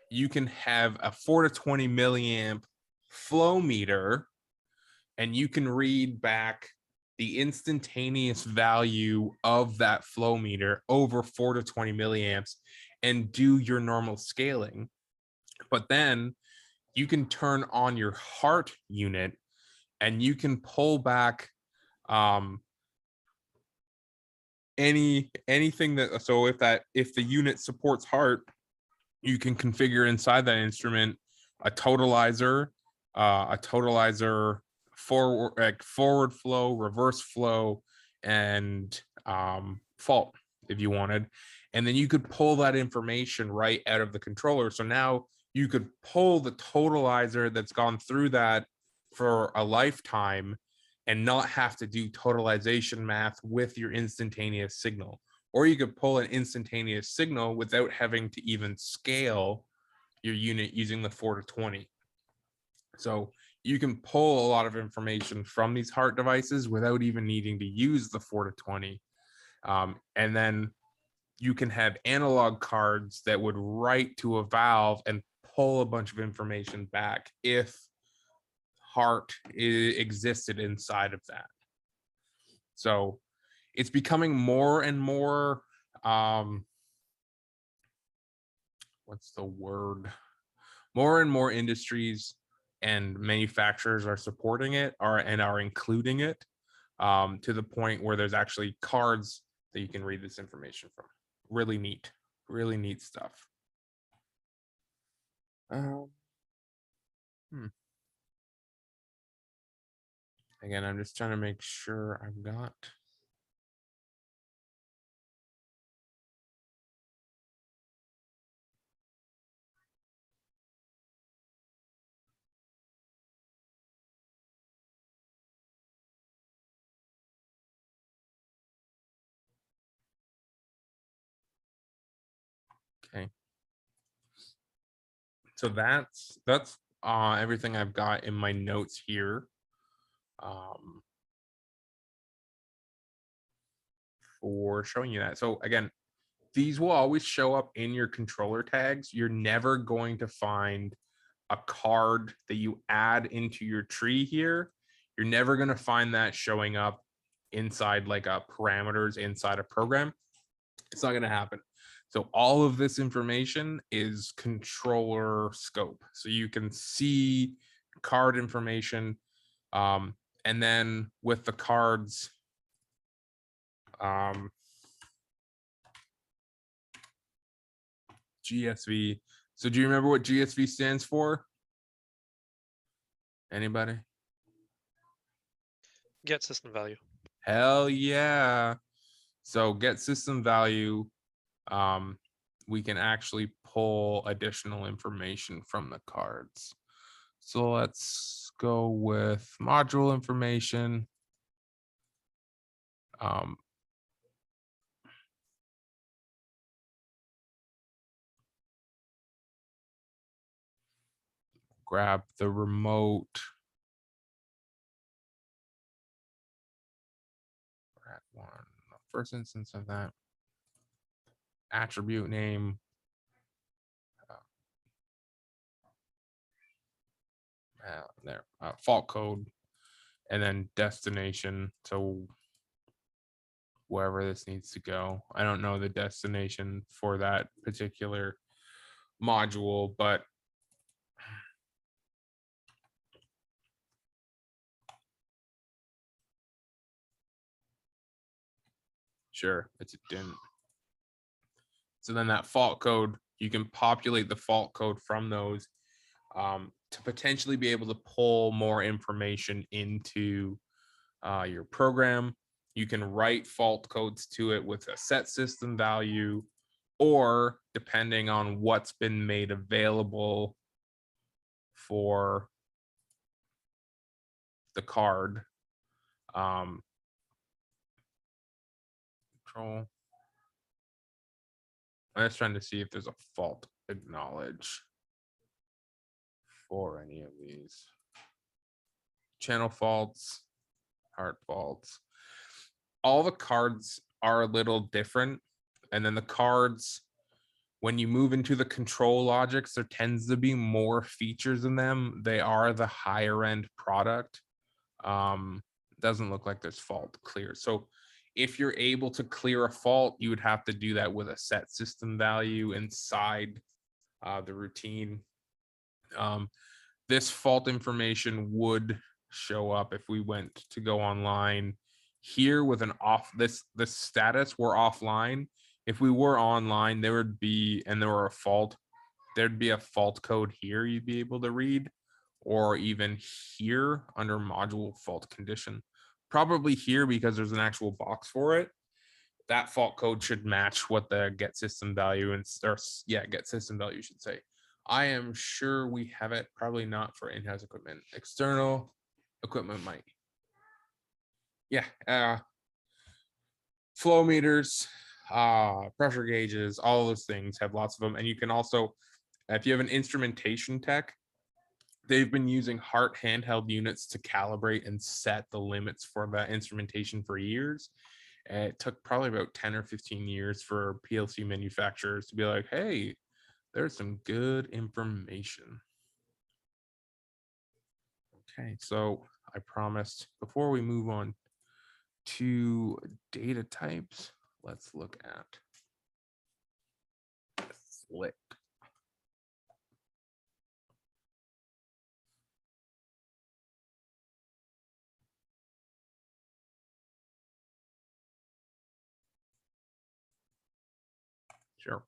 you can have a 4 to 20 milliamp flow meter, and you can read back the instantaneous value of that flow meter over 4 to 20 milliamps and do your normal scaling. But then you can turn on your HART unit and you can pull back anything that, so if the unit supports HART, you can configure inside that instrument a totalizer, forward flow, reverse flow, and fault if you wanted. And then you could pull that information right out of the controller. So now you could pull the totalizer that's gone through that for a lifetime and not have to do totalization math with your instantaneous signal. Or you could pull an instantaneous signal without having to even scale your unit using the 4 to 20. So you can pull a lot of information from these HART devices without even needing to use the 4 to 20. And then you can have analog cards that would write to a valve and pull a bunch of information back if HART existed inside of that. So it's becoming more and more what's the word? More and more industries and manufacturers are supporting it and are including it to the point where there's actually cards that you can read this information from. Really neat stuff. Again, I'm just trying to make sure I've got. Okay. So that's everything I've got in my notes here. For showing you that. So again, these will always show up in your controller tags. You're never going to find a card that you add into your tree here. You're never going to find that showing up inside like a parameters inside a program. It's not going to happen. So all of this information is controller scope. So you can see card information. And then with the cards, GSV. So do you remember what GSV stands for? Anybody? Get system value. Hell yeah. So get system value. We can actually pull additional information from the cards. So let's go with module information. Grab the remote. One, first instance of that. Attribute name. There, fault code, and then destination. So wherever this needs to go. I don't know the destination for that particular module, but sure, it didn't. So then that fault code, you can populate the fault code from those to potentially be able to pull more information into your program. You can write fault codes to it with a set system value, or depending on what's been made available for the card. Control. I'm just trying to see if there's a fault acknowledge for any of these. Channel faults, hard faults. All the cards are a little different. And then the cards, when you move into the control logics, there tends to be more features in them. They are the higher end product. Doesn't look like there's fault clear. So if you're able to clear a fault, you would have to do that with a set system value inside the routine. This fault information would show up if we went to go online here with an off this status. We're offline. If we were online, there would be, and there were a fault, there'd be a fault code here you'd be able to read, or even here under module fault condition. Probably here because there's an actual box for it. That fault code should match what the get system value and get system value should say. I am sure we have it, probably not for in-house equipment. External equipment might. Yeah, flow meters, pressure gauges, all those things have lots of them. And you can also, if you have an instrumentation tech, they've been using Hart handheld units to calibrate and set the limits for that instrumentation for years. And it took probably about 10 or 15 years for PLC manufacturers to be like, hey, there's some good information. Okay, so I promised before we move on to data types, let's look at SLIC. Sure.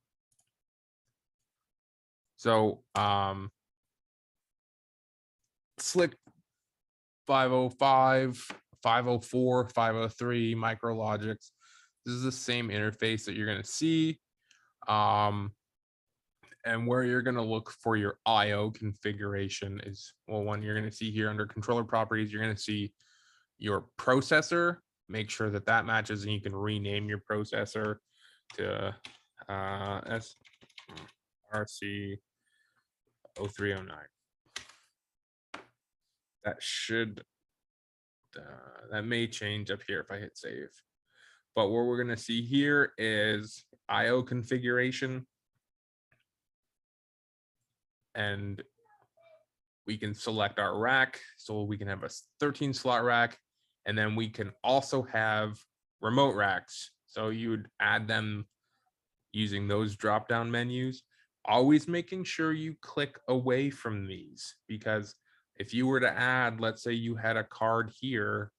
So SLIC 505, 504, 503 MicroLogics. This is the same interface that you're going to see. And where you're going to look for your IO configuration is, well, one you're going to see here under controller properties, you're going to see your processor. Make sure that that matches, and you can rename your processor to SRC 0309. That should, that may change up here if I hit save. But what we're going to see here is IO configuration. And we can select our rack. So we can have a 13 slot rack. And then we can also have remote racks. So you would add them using those drop down menus, always making sure you click away from these, because if you were to add, let's say you had a card here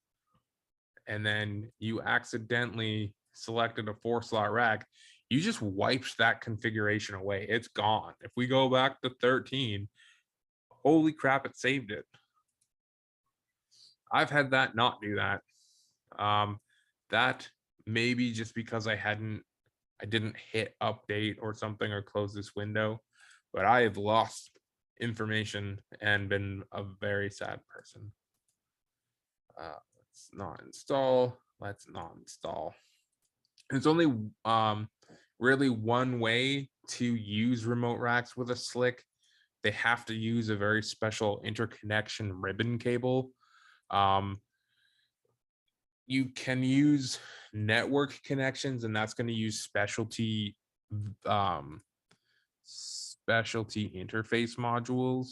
and then you accidentally selected a 4 slot rack, you just wiped that configuration away. It's gone. If we go back to 13, holy crap, it saved it. I've had that not do that. That maybe just because I didn't hit update or something or close this window, but I have lost information and been a very sad person. Let's not install. Let's not install. There's only really one way to use remote racks with a SLIC. They have to use a very special interconnection ribbon cable. You can use network connections, and that's going to use specialty interface modules.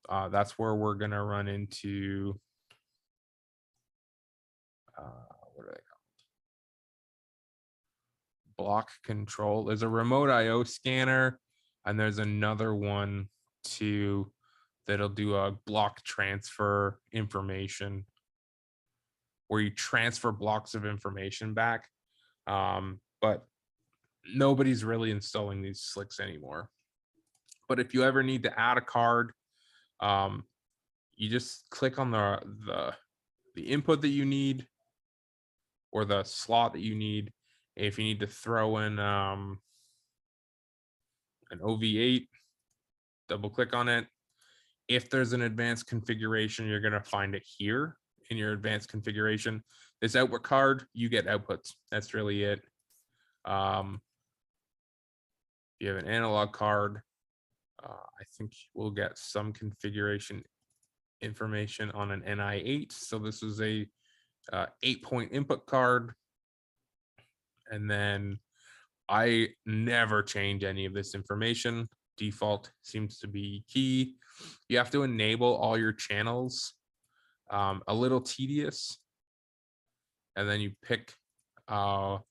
That's where we're going to run into what are they called? Block control. There's a remote IO scanner, and there's another one too that'll do a block transfer information, where you transfer blocks of information back. But nobody's really installing these SLICs anymore. But if you ever need to add a card, You just click on the input that you need or the slot that you need. If you need to throw in an OV8, double click on it. If there's an advanced configuration, you're going to find it here in your advanced configuration. This output card, you get outputs. That's really it. If you have an analog card, I think we'll get some configuration information on an NI8. So this is a 8-point input card. And then I never change any of this information. Default seems to be key. You have to enable all your channels. A little tedious. And then you pick your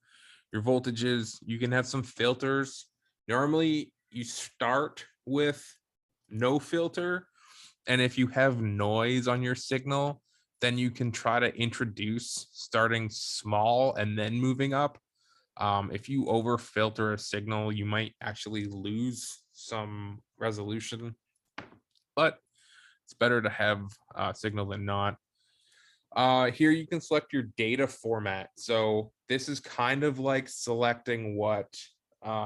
voltages. You can have some filters. Normally you start with no filter. And if you have noise on your signal, then you can try to introduce starting small and then moving up. If you over filter a signal, you might actually lose some resolution, but it's better to have a signal than not. Here you can select your data format. So this is kind of like selecting what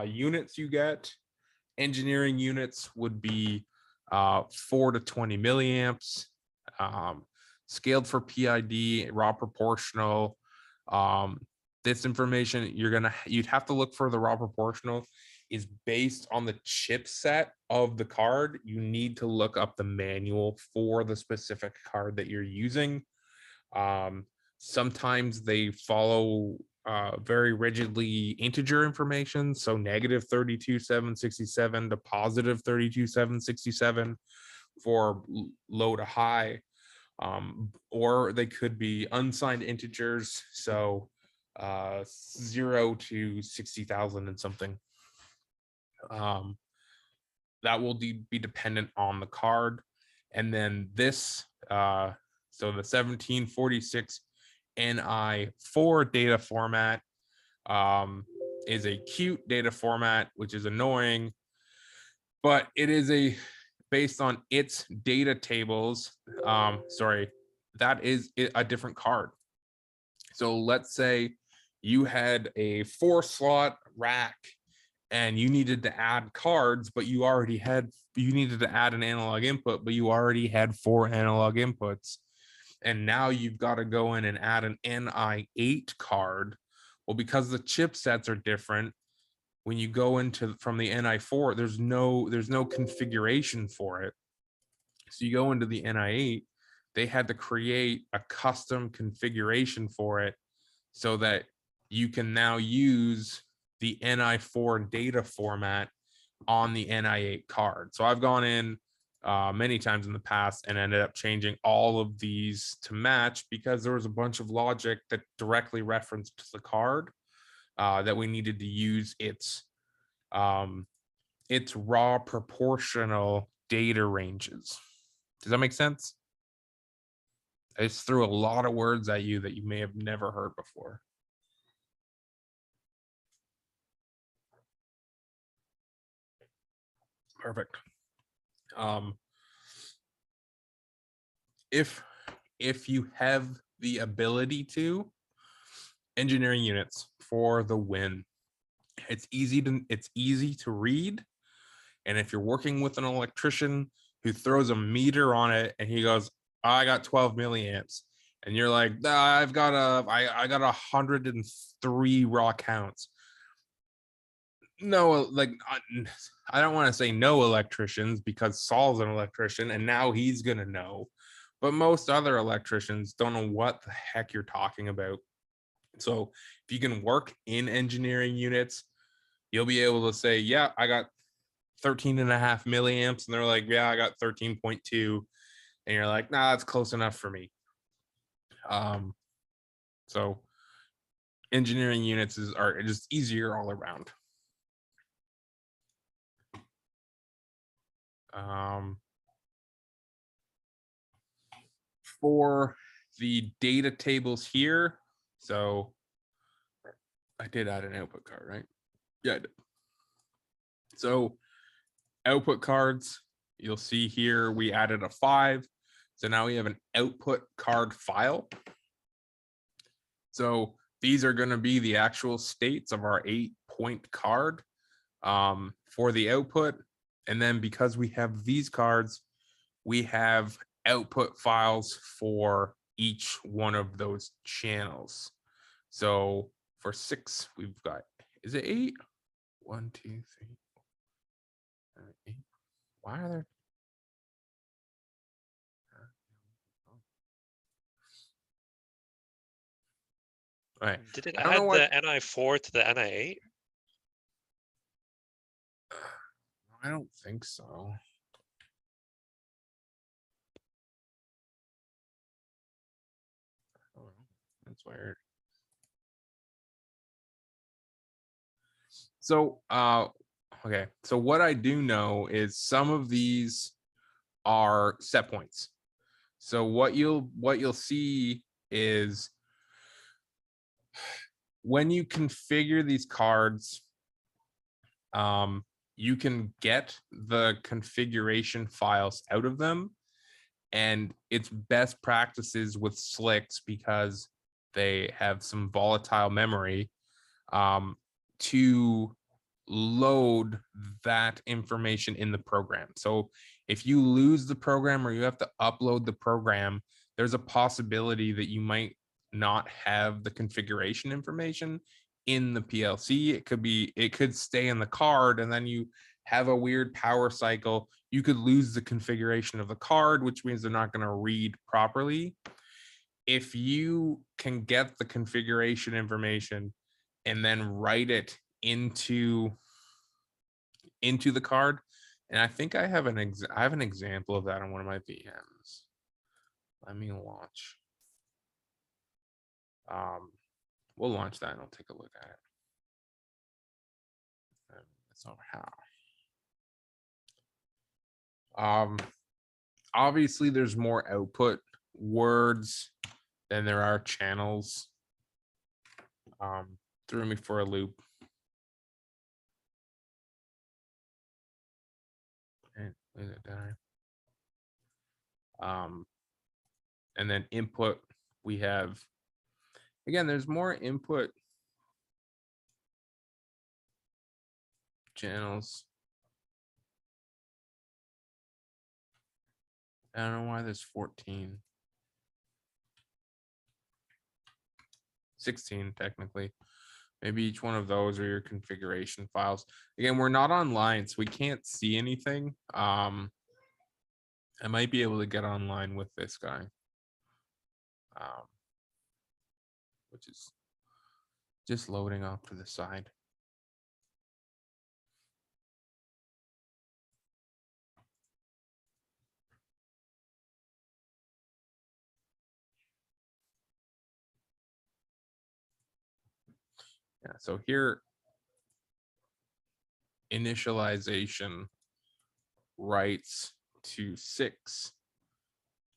units you get. Engineering units would be 4 to 20 milliamps, scaled for PID, raw proportional. This information you'd have to look for the raw proportional is based on the chipset of the card. You need to look up the manual for the specific card that you're using. Sometimes they follow very rigidly integer information, so negative 32,767 to positive 32,767 for low to high, or they could be unsigned integers, so 0 to 60,000 and something. That will be dependent on the card. And then this, so the 1746 NI4 data format is a cute data format, which is annoying, but it is based on its data tables. Sorry, that is a different card. So let's say you had a 4-slot rack and you needed to add cards, but you needed to add an analog input, but you already had 4 analog inputs. And now you've got to go in and add an NI8 card. Well, because the chipsets are different, when you go from the NI4, there's no configuration for it. So you go into the NI8, they had to create a custom configuration for it so that you can now use the NI4 data format on the NI8 card. So I've gone in many times in the past and ended up changing all of these to match because there was a bunch of logic that directly referenced the card that we needed to use its raw proportional data ranges. Does that make sense? I just threw a lot of words at you that you may have never heard before. Perfect. If you have the ability to, engineering units for the win. It's easy to read, and if you're working with an electrician who throws a meter on it and he goes, I got 12 milliamps, and you're like, nah, I got 103 raw counts. No, like I don't want to say no electricians because Saul's an electrician and now he's gonna know, but most other electricians don't know what the heck you're talking about. So if you can work in engineering units, you'll be able to say, yeah, I got 13.5 milliamps, and they're like, yeah, I got 13.2, and you're like, nah, that's close enough for me. So engineering units are just easier all around. For the data tables here, so I did add an output card, right? Yeah, I did. So output cards, you'll see here we added a 5. So now we have an output card file. So these are going to be the actual states of our 8-point card for the output. And then because we have these cards, we have output files for each one of those channels. So for 6, we've got, is it 8? 1, 2, 3, 4, 5, 8. Why are there? All right. Did it I don't know add what the NI4 to the NI8? I don't think so. Oh, that's weird. So, okay. So what I do know is some of these are set points. So what you'll see is when you configure these cards, you can get the configuration files out of them, and it's best practices with slicks because they have some volatile memory to load that information in the program. So if you lose the program or you have to upload the program, there's a possibility that you might not have the configuration information in the PLC. It could stay in the card, and then you have a weird power cycle. You could lose the configuration of the card, which means they're not going to read properly. If you can get the configuration information and then write it into the card, and I think I have an example of that on one of my VMs. Let me launch. We'll launch that and I'll take a look at it. That's not how. Obviously there's more output words than there are channels. Threw me for a loop. And then input, we have, again, there's more input channels. I don't know why there's 14. 16 technically. Maybe each one of those are your configuration files. Again, we're not online, so we can't see anything. I might be able to get online with this guy, which is just loading off to the side. Yeah, so here, initialization writes to 6,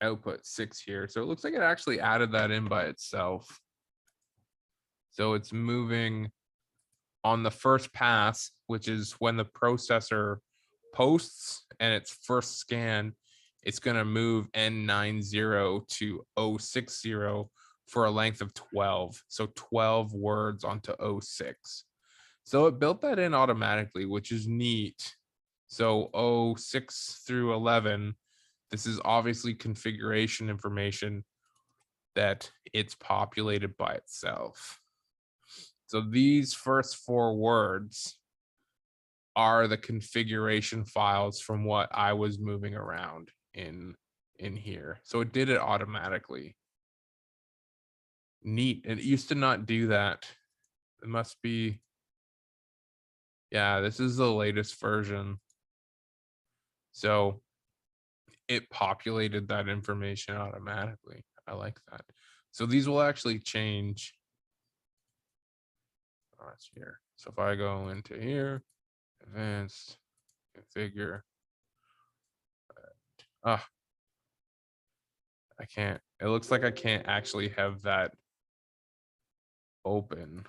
output 6 here. So it looks like it actually added that in by itself. So it's moving on the first pass, which is when the processor posts and its first scan, it's going to move N90 to 060 for a length of 12. So 12 words onto 06. So it built that in automatically, which is neat. So 06 through 11, this is obviously configuration information that it's populated by itself. So these first 4 words are the configuration files from what I was moving around in here. So it did it automatically. Neat. It used to not do that. It must be, yeah, this is the latest version. So it populated that information automatically. I like that. So these will actually change. Oh, it's here. So if I go into here, advanced, configure. I can't. It looks like I can't actually have that open.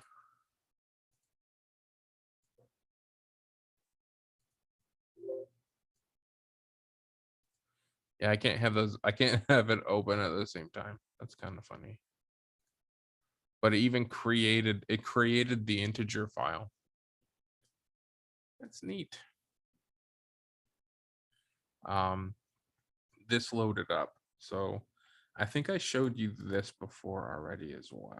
Yeah, I can't have those. I can't have it open at the same time. That's kind of funny. But it created the integer file. That's neat. This loaded up. So I think I showed you this before already as well.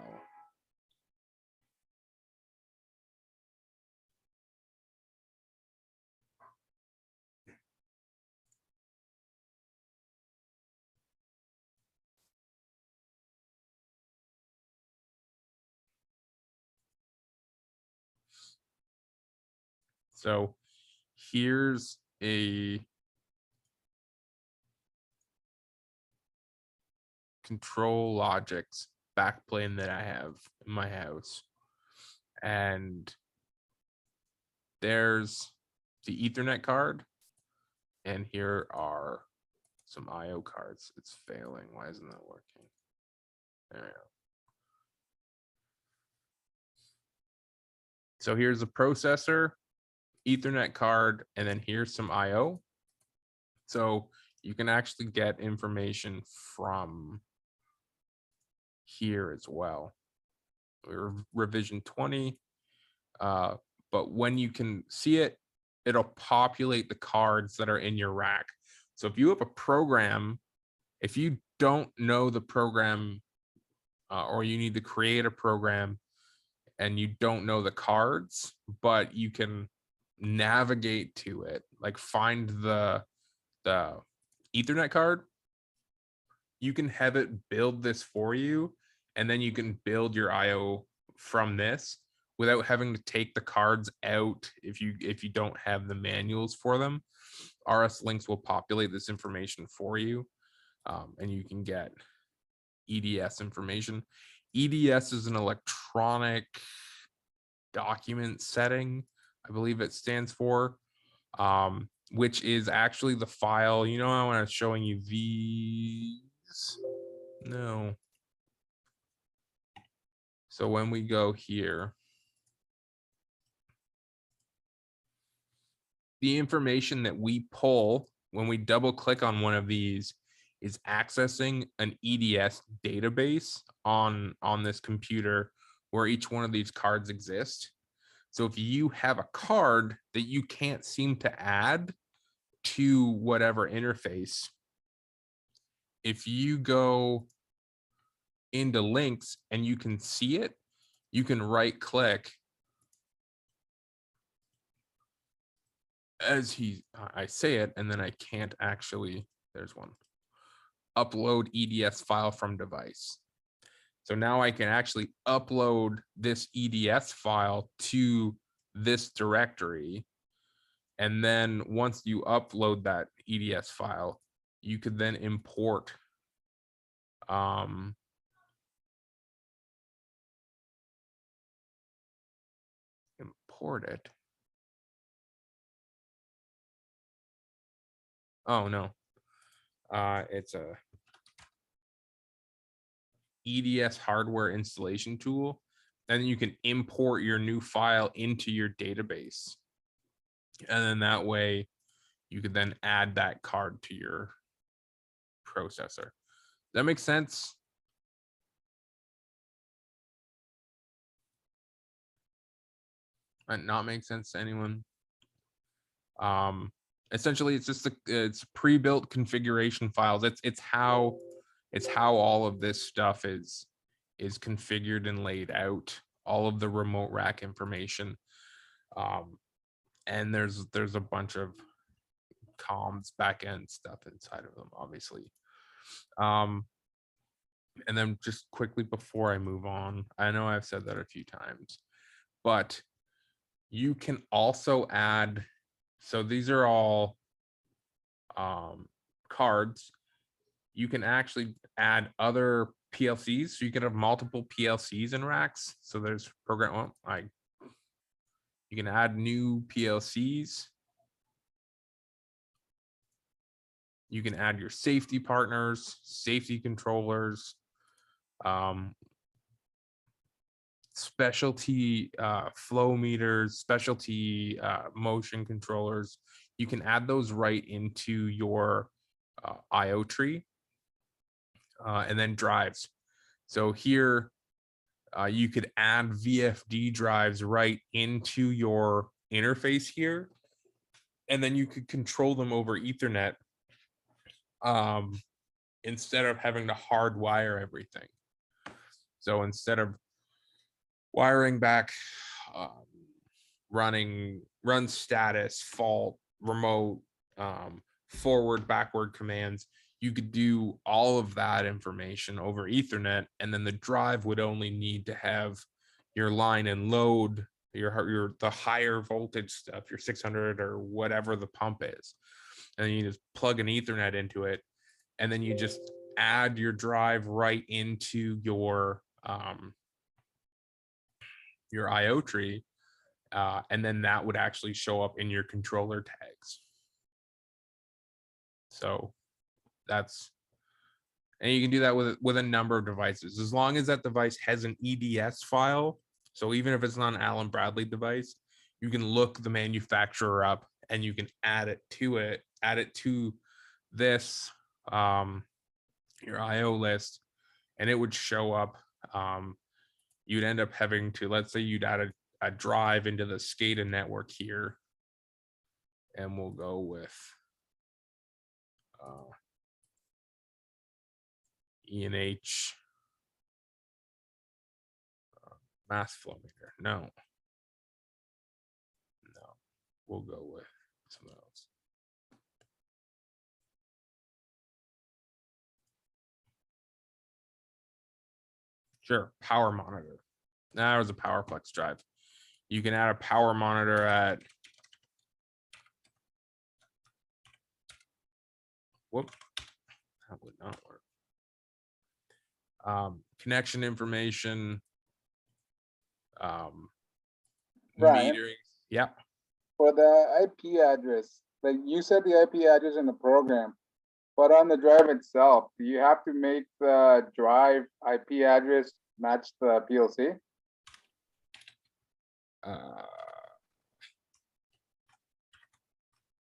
So here's a control logics backplane that I have in my house. And there's the Ethernet card. And here are some IO cards. It's failing. Why isn't that working? There we go. So here's a processor, Ethernet card, and then here's some IO. So you can actually get information from here as well. We're revision 20. But when you can see it, it'll populate the cards that are in your rack. So if you have a program, if you don't know the program or you need to create a program and you don't know the cards, but you can navigate to it, like find the Ethernet card, you can have it build this for you, and then you can build your IO from this without having to take the cards out if you don't have the manuals for them. RS Links will populate this information for you, and you can get EDS information. EDS is an electronic document setting, I believe it stands for, which is actually the file. You know, when I was showing you these, no. So when we go here, the information that we pull when we double click on one of these is accessing an EDS database on this computer where each one of these cards exist. So if you have a card that you can't seem to add to whatever interface, if you go into links and you can see it, you can right click as I say it, and then I can't actually, there's one, upload EDS file from device. So now I can actually upload this EDS file to this directory. And then once you upload that EDS file, you could then import it. Oh no. It's a EDS hardware installation tool. And then you can import your new file into your database. And then that way you could then add that card to your processor. That makes sense? Might not make sense to anyone. Essentially, it's just it's pre-built configuration files. It's how all of this stuff is configured and laid out. All of the remote rack information, and there's a bunch of comms backend stuff inside of them, obviously. And then just quickly before I move on, I know I've said that a few times, but you can also add, so these are all cards. You can actually add other PLCs. So you can have multiple PLCs in racks. So there's program, you can add new PLCs. You can add your safety partners, safety controllers, specialty flow meters, specialty motion controllers. You can add those right into your IO tree, and then drives. So here you could add VFD drives right into your interface here, and then you could control them over Ethernet instead of having to hardwire everything. So instead of wiring back run status, fault, remote, forward, backward commands, you could do all of that information over Ethernet, and then the drive would only need to have your line and load, the higher voltage stuff, your 600 or whatever the pump is, and you just plug an Ethernet into it, and then you just add your drive right into your IO tree, and then that would actually show up in your controller tags. So that's, and you can do that with a number of devices, as long as that device has an EDS file. So even if it's not an Allen Bradley device, you can look the manufacturer up and you can add it to this, your IO list, and it would show up. You'd end up having to, let's say you'd add a drive into the SCADA network here, and we'll go with E&H mass flow meter. No, we'll go with something else. Sure, power monitor. Now there's a PowerFlex drive. You can add a power monitor at, whoop, that would not work. Connection information, Brian? metering. Yep. For the IP address, like you said the IP address in the program, but on the drive itself, do you have to make the drive IP address match the PLC?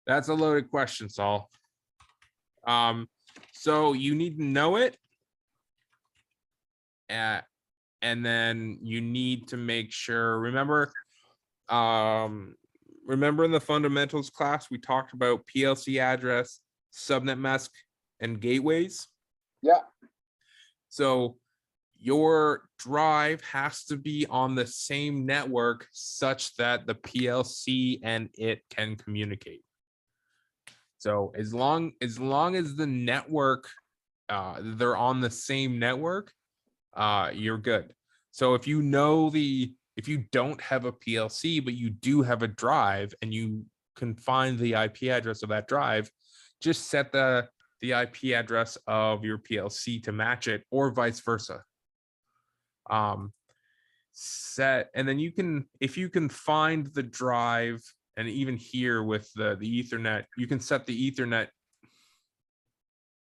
That's a loaded question, Saul. So you need to know it, and then you need to make sure. Remember in the fundamentals class we talked about PLC address, subnet mask, and gateways. Yeah. So your drive has to be on the same network such that the PLC and it can communicate. So as long as the network, they're on the same network, you're good. So if you don't have a PLC, but you do have a drive and you can find the IP address of that drive, just set the IP address of your PLC to match it, or vice versa. And then you can, if you can find the drive, and even here with the Ethernet, you can set the Ethernet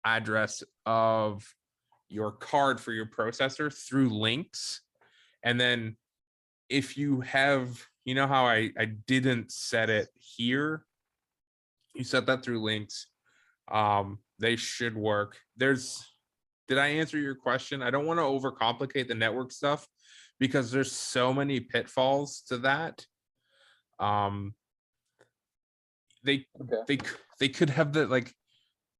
address of your card for your processor through links. And then if you have, you know how I didn't set it here, you set that through links. They should work. Did I answer your question? I don't want to overcomplicate the network stuff because there's so many pitfalls to that. They could have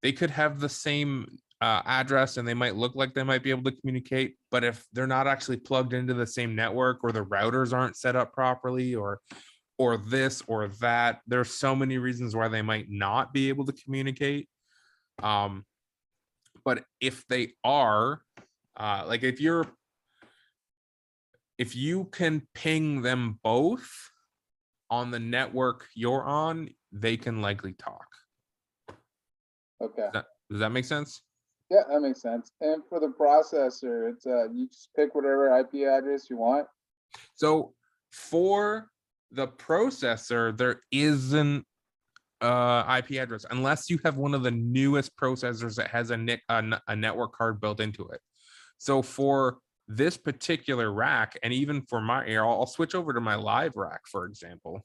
they could have the same address and they might look like they might be able to communicate, but if they're not actually plugged into the same network, or the routers aren't set up properly, or this or that, there's so many reasons why they might not be able to communicate. But if they are, like if you can ping them both on the network you're on, they can likely talk. Okay. Does that make sense? Yeah, that makes sense. And for the processor, it's you just pick whatever IP address you want. So for the processor, there isn't IP address unless you have one of the newest processors that has a network card built into it. So for this particular rack, and even for my, I'll switch over to my live rack, for example.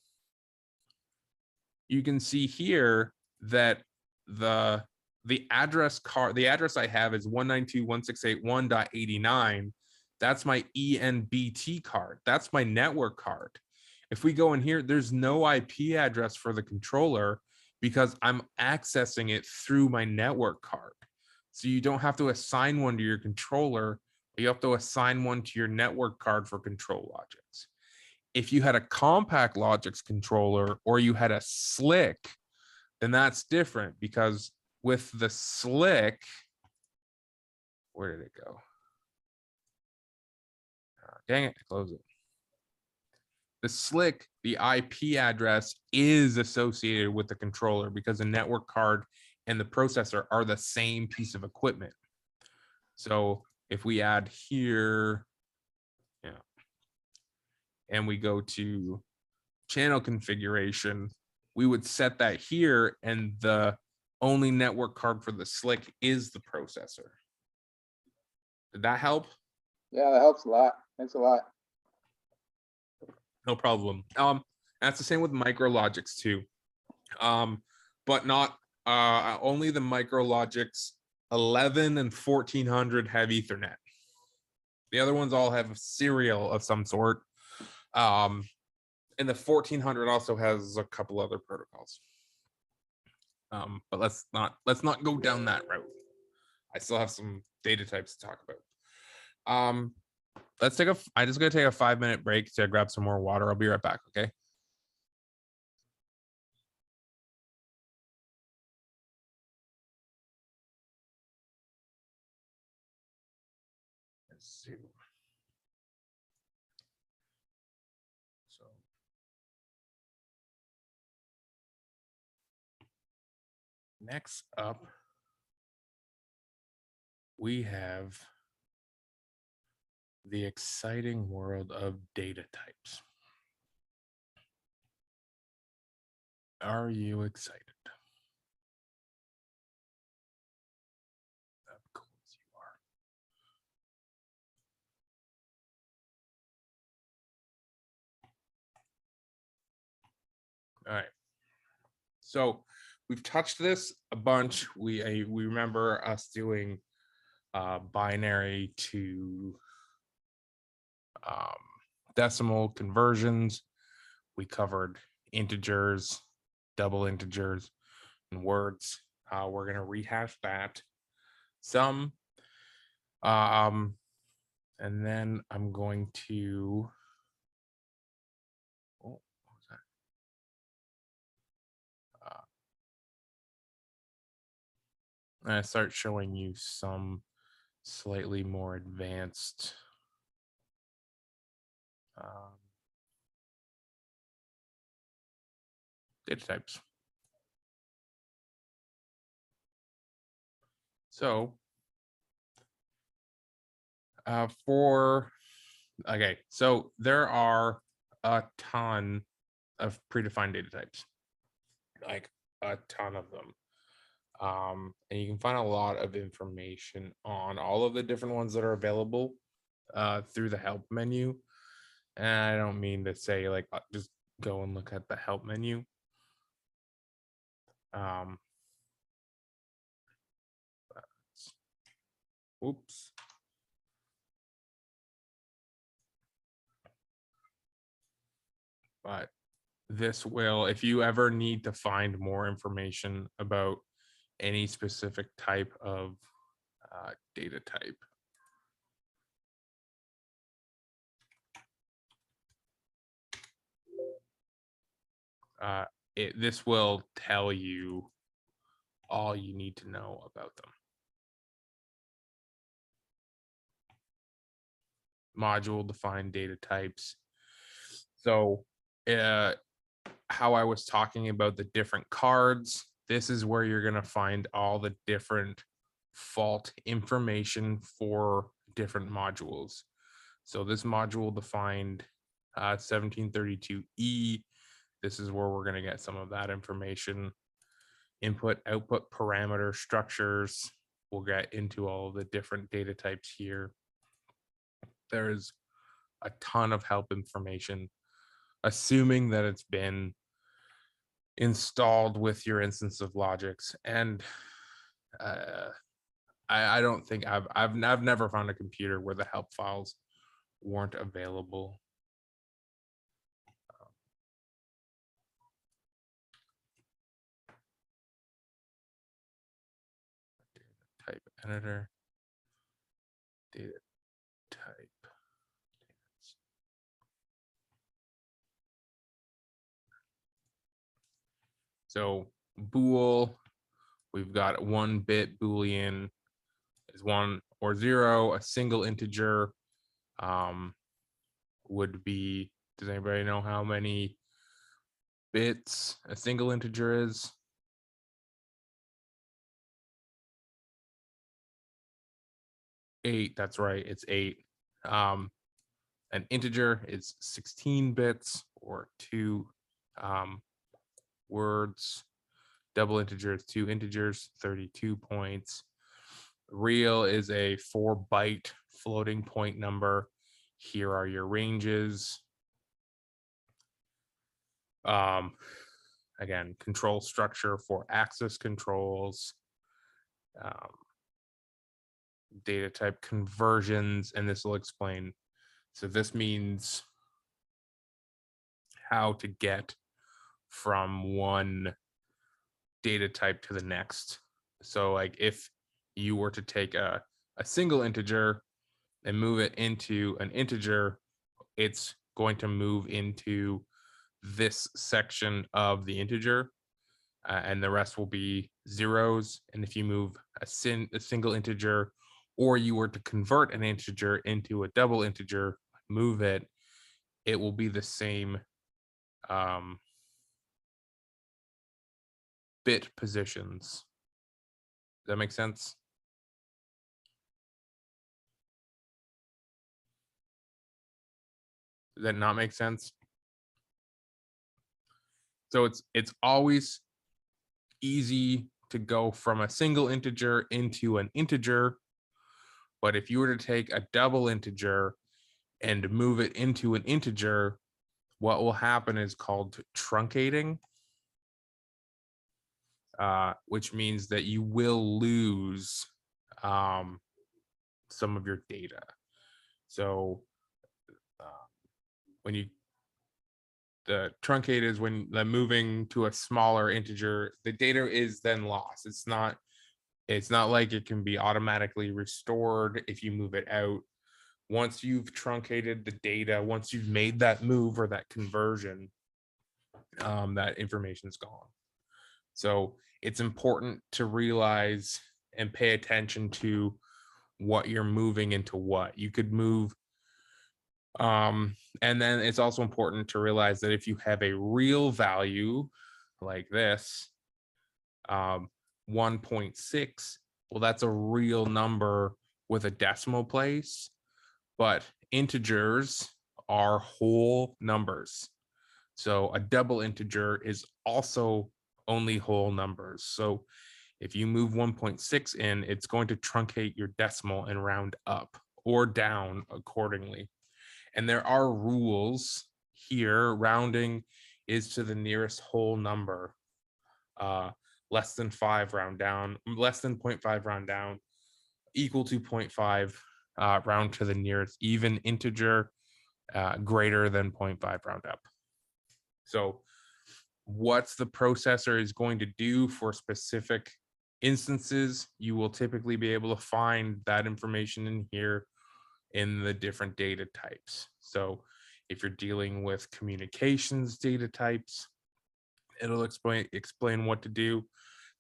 You can see here that the the address I have is 192.168.1.89. That's my ENBT card. That's my network card. If we go in here, there's no IP address for the controller because I'm accessing it through my network card. So you don't have to assign one to your controller. You have to assign one to your network card for ControlLogix. If you had a CompactLogix controller or you had a SLIC, then that's different because with the SLIC, where did it go? Dang it, close it. The SLIC, the IP address is associated with the controller because the network card and the processor are the same piece of equipment. So if we add here, yeah, and we go to channel configuration, we would set that here, and the only network card for the SLIC is the processor. Did that help? Yeah, that helps a lot. Thanks a lot. No problem. That's the same with MicroLogix too. But not only the MicroLogix 11 and 1400 have Ethernet. The other ones all have serial of some sort. And the 1400 also has a couple other protocols. But let's not go down that route. I still have some data types to talk about. I just gotta take a 5-minute break to grab some more water. I'll be right back, okay? Let's see. So next up, we have the exciting world of data types. Are you excited? Of course you are. All right. So we've touched this a bunch. We remember us doing binary to decimal conversions. We covered integers, double integers, and words. We're going to rehash that some. And then I'm going to, oh, what was that? I'm going to start showing you some slightly more advanced data types. So so there are a ton of predefined data types, like a ton of them. And you can find a lot of information on all of the different ones that are available through the help menu. And I don't mean to say like just go and look at the help menu. Oops. But this will, if you ever need to find more information about any specific type of data type, this will tell you all you need to know about them. Module defined data types. So how I was talking about the different cards, this is where you're going to find all the different fault information for different modules. So this module defined 1732E, this is where we're going to get some of that information. Input, output parameter structures. We'll get into all of the different data types here. There's a ton of help information, assuming that it's been installed with your instance of Logix. And I don't think I've never found a computer where the help files weren't available. Type editor, data type. So bool, we've got 1-bit Boolean is 1 or 0. A single integer would be, does anybody know how many bits a single integer is? 8, that's right, it's 8. An integer is 16 bits or 2 words. Double integer is 2 integers, 32 points. Real is a 4-byte floating point number. Here are your ranges. Again, control structure for access controls, data type conversions, and this will explain. So this means how to get from one data type to the next. So like if you were to take a single integer and move it into an integer, it's going to move into this section of the integer, and the rest will be zeros. And if you move a single integer, or you were to convert an integer into a double integer, move it, it will be the same bit positions. Does that make sense? Does that not make sense? So it's always easy to go from a single integer into an integer, but if you were to take a double integer and move it into an integer, what will happen is called truncating, which means that you will lose some of your data. So when you the truncate is when the moving to a smaller integer, the data is then lost. It's not like it can be automatically restored if you move it out. Once you've truncated the data, once you've made that move or that conversion, that information is gone. So it's important to realize and pay attention to what you're moving into what. You could move and then it's also important to realize that if you have a real value like this, 1.6, well, that's a real number with a decimal place, but integers are whole numbers. So a double integer is also only whole numbers. So if you move 1.6 in, it's going to truncate your decimal and round up or down accordingly. And there are rules here. Rounding is to the nearest whole number. Less than 5 round down, less than 0.5 round down, equal to 0.5 round to the nearest even integer, greater than 0.5 round up. So what's the processor is going to do for specific instances, you will typically be able to find that information in here in the different data types. So if you're dealing with communications data types, it'll explain what to do.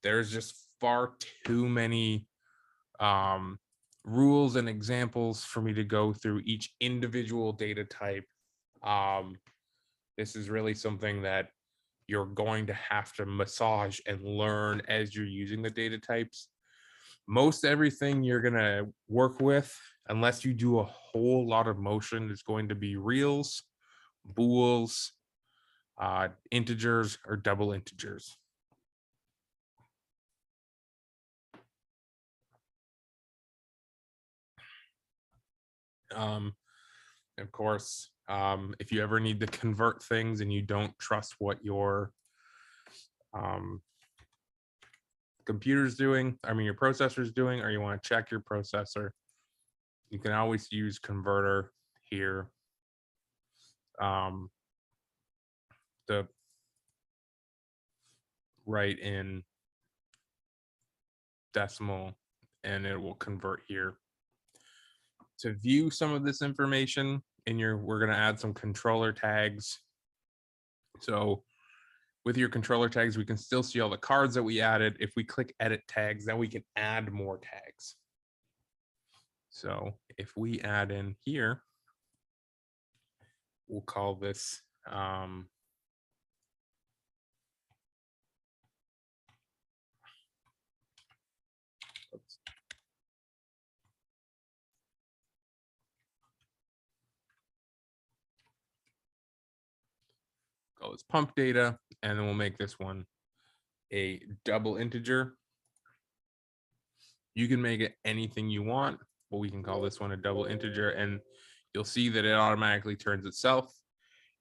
There's just far too many rules and examples for me to go through each individual data type. This is really something that you're going to have to massage and learn as you're using the data types. Most everything you're going to work with, unless you do a whole lot of motion, is going to be reals, bools, integers, or double integers. Of course, if you ever need to convert things and you don't trust what your computer's doing, your processor's doing, or you want to check your processor, you can always use converter here. To write in decimal and it will convert here. To view some of this information we're going to add some controller tags. So with your controller tags, we can still see all the cards that we added. If we click edit tags, then we can add more tags. So if we add in here, we'll call this oops. Call this pump data, and then we'll make this one a double integer. You can make it anything you want, but we can call this one a double integer, and you'll see that it automatically turns itself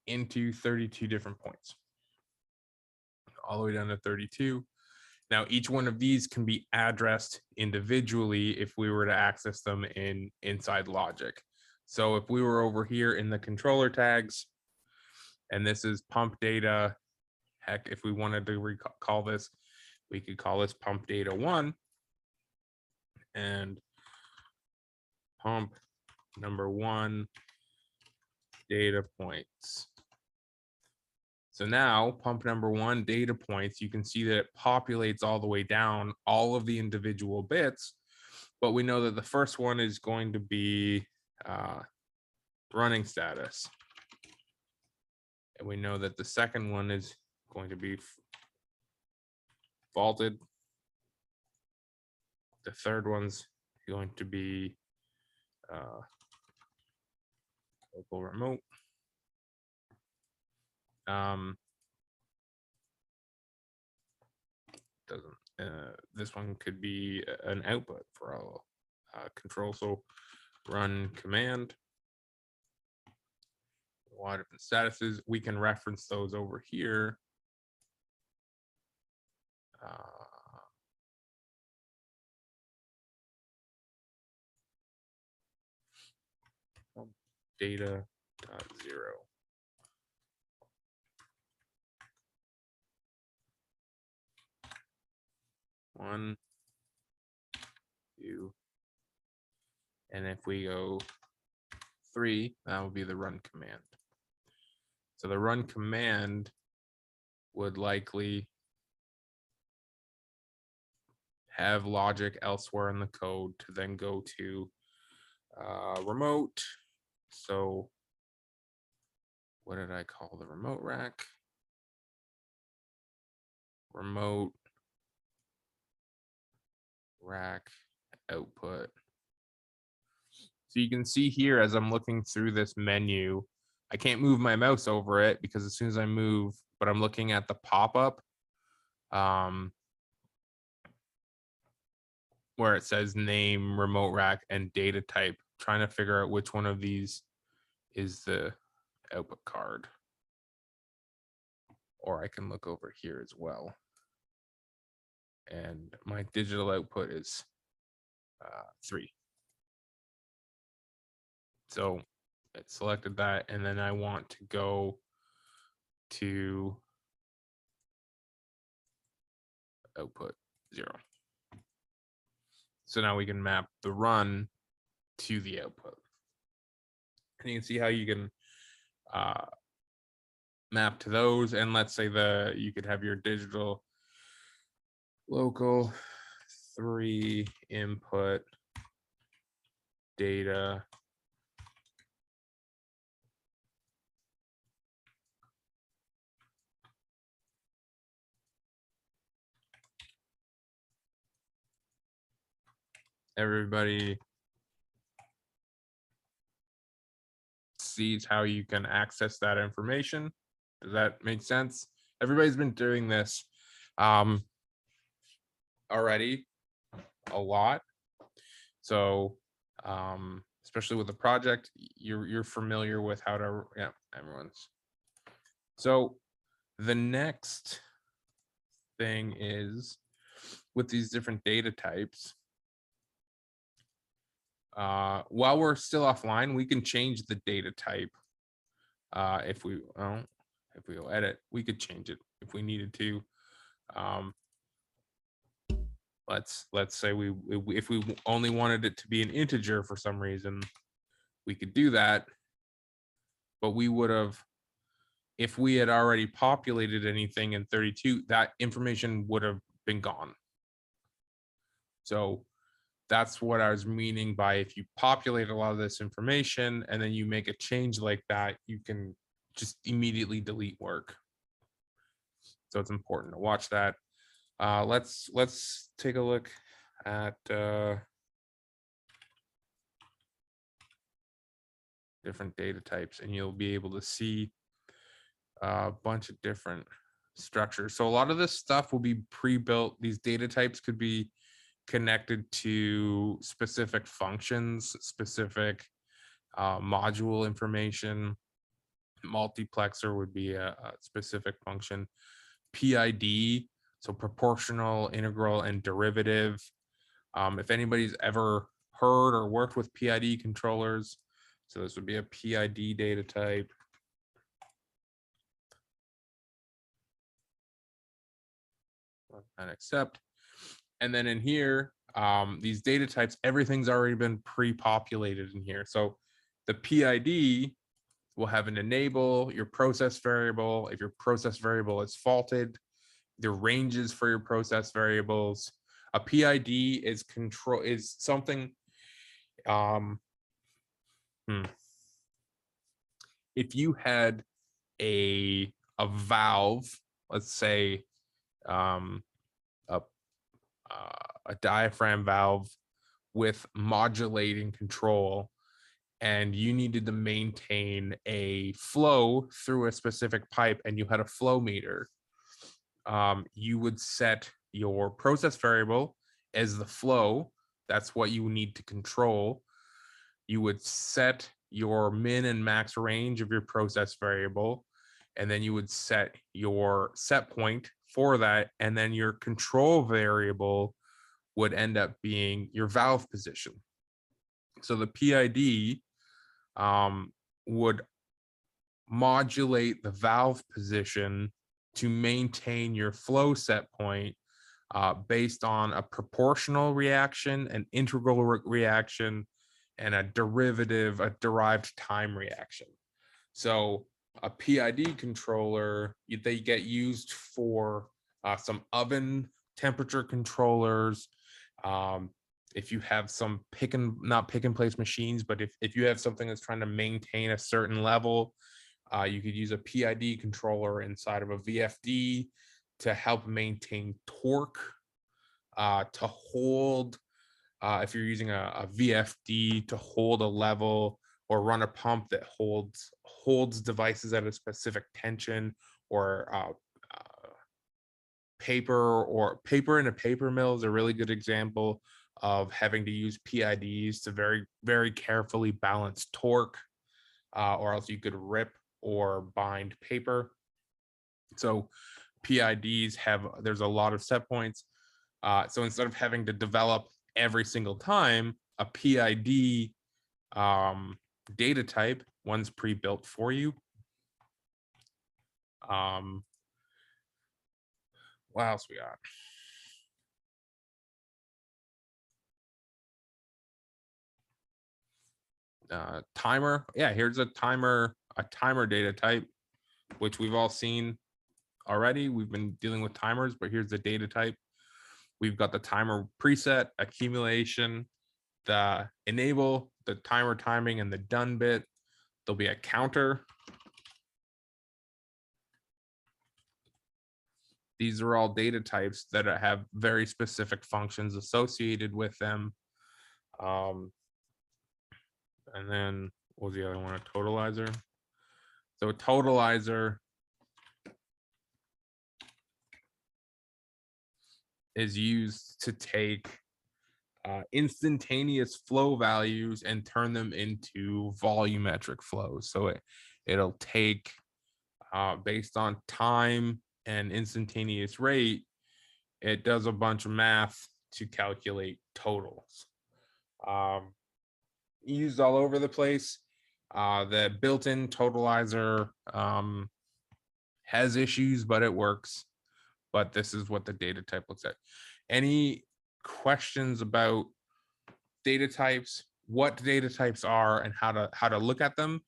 into 32 different points, all the way down to 32. Now, each one of these can be addressed individually if we were to access them inside logic. So if we were over here in the controller tags, and this is pump data, heck, if we wanted to recall this, we could call this pump data 1 and pump number 1 data points. So now pump number 1 data points, you can see that it populates all the way down all of the individual bits, but we know that the first one is going to be running status. And we know that the second one is going to be faulted. The third one's going to be local remote. This one could be an output for all control. So run command. A lot of different statuses. We can reference those over here. Data.0. 1, 2, and if we go 3, that will be the run command. So the run command would likely have logic elsewhere in the code to then go to remote. So what did I call the remote rack? Remote rack output. So you can see here as I'm looking through this menu, I can't move my mouse over it because as soon as I move, but I'm looking at the pop-up where it says name, remote rack, and data type, trying to figure out which one of these is the output card. Or I can look over here as well. And my digital output is 3. So it selected that, and then I want to go to output 0. So now we can map the run to the output. And you can see how you can map to those. And let's say you could have your digital local 3 input data everybody sees how you can access that information. Does that make sense? Everybody's been doing this already a lot. So especially with the project, you're familiar with how to, yeah, everyone's. So the next thing is with these different data types. While we're still offline, we can change the data type. If we go edit, we could change it if we needed to. Let's say if we only wanted it to be an integer for some reason, we could do that. But we would have, if we had already populated anything in 32, that information would have been gone. So that's what I was meaning by, if you populate a lot of this information and then you make a change like that, you can just immediately delete work. So it's important to watch that. Let's take a look at different data types, and you'll be able to see a bunch of different structures. So a lot of this stuff will be pre-built. These data types could be connected to specific functions, specific module information. Multiplexer would be a specific function. PID, so proportional, integral, and derivative. If anybody's ever heard or worked with PID controllers, so this would be a PID data type. And accept. And then in here, these data types, everything's already been pre-populated in here. So the PID will have an enable, your process variable. If your process variable is faulted, the ranges for your process variables. A PID is something. If you had a valve, let's say a diaphragm valve with modulating control, and you needed to maintain a flow through a specific pipe, and you had a flow meter, you would set your process variable as the flow. That's what you need to control. You would set your min and max range of your process variable, and then you would set your set point for that, and then your control variable would end up being your valve position. So the PID would modulate the valve position to maintain your flow set point based on a proportional reaction, an integral reaction, and a derived time reaction. So a PID controller, they get used for some oven temperature controllers. If you have some not pick and place machines, but if you have something that's trying to maintain a certain level, you could use a PID controller inside of a VFD to help maintain torque, to hold, if you're using a VFD to hold a level, or run a pump that holds devices at a specific tension, or paper in a paper mill is a really good example of having to use PIDs to very, very carefully balance torque, or else you could rip or bind paper. So PIDs there's a lot of set points. So instead of having to develop every single time a PID data type, one's pre-built for you. What else we got? Timer. Yeah, here's a timer data type, which we've all seen already. We've been dealing with timers, but here's the data type. We've got the timer preset, accumulation, the enable, the timer timing, and the done bit. There'll be a counter. These are all data types that have very specific functions associated with them. And then what was the other one? A totalizer. So a totalizer is used to take instantaneous flow values and turn them into volumetric flows. So it'll take, based on time and instantaneous rate, it does a bunch of math to calculate totals. Used all over the place. The built-in totalizer has issues, but it works. But this is what the data type looks at. Any questions about data types, what data types are, and how to look at them?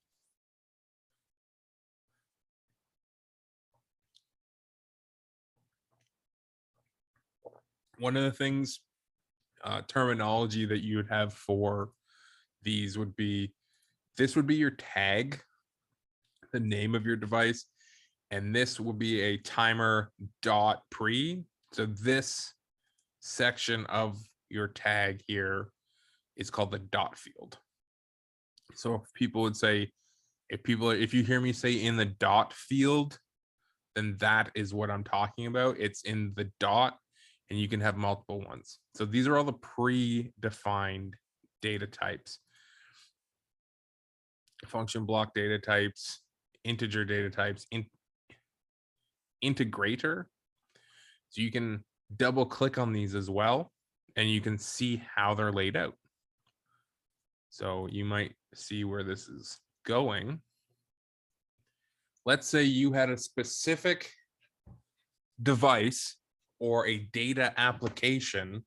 One of the things, terminology that you would have for these would be, this would be your tag, the name of your device, and this will be a timer dot pre. So this section of your tag here is called the dot field. So if people would say, if you hear me say in the dot field, then that is what I'm talking about. It's in the dot, and you can have multiple ones. So these are all the predefined data types. Function block data types, integer data types, integrator. So you can double click on these as well, and you can see how they're laid out. So you might see where this is going. Let's say you had a specific device or a data application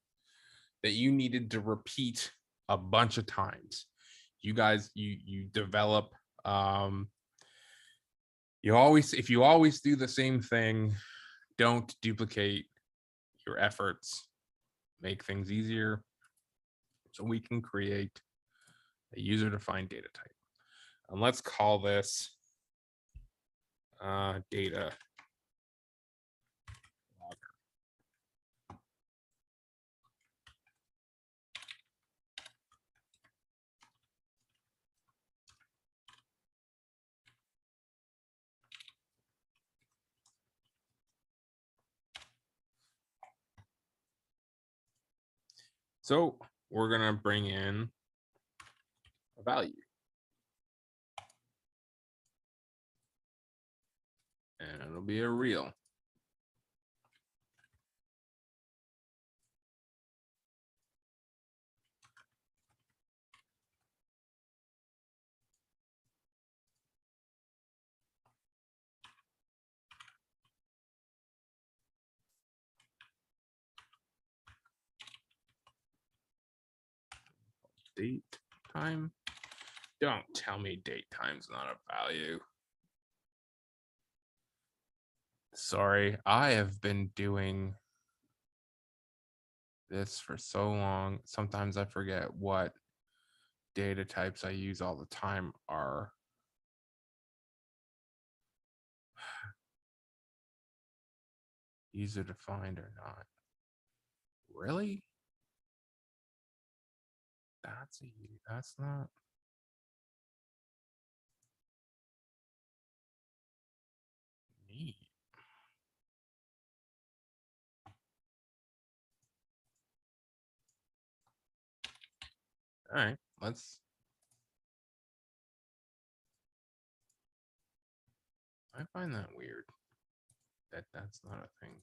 that you needed to repeat a bunch of times. You guys, you develop, if you always do the same thing, don't duplicate your efforts, make things easier. So we can create a user-defined data type. And let's call this data logger. So we're gonna bring in a value. And it'll be a real. Date time. Don't tell me date time's not a value. Sorry, I have been doing this for so long. Sometimes I forget what data types I use all the time are. User defined or not. Really? That's not. Neat. All right, let's. I find that weird. That's not a thing.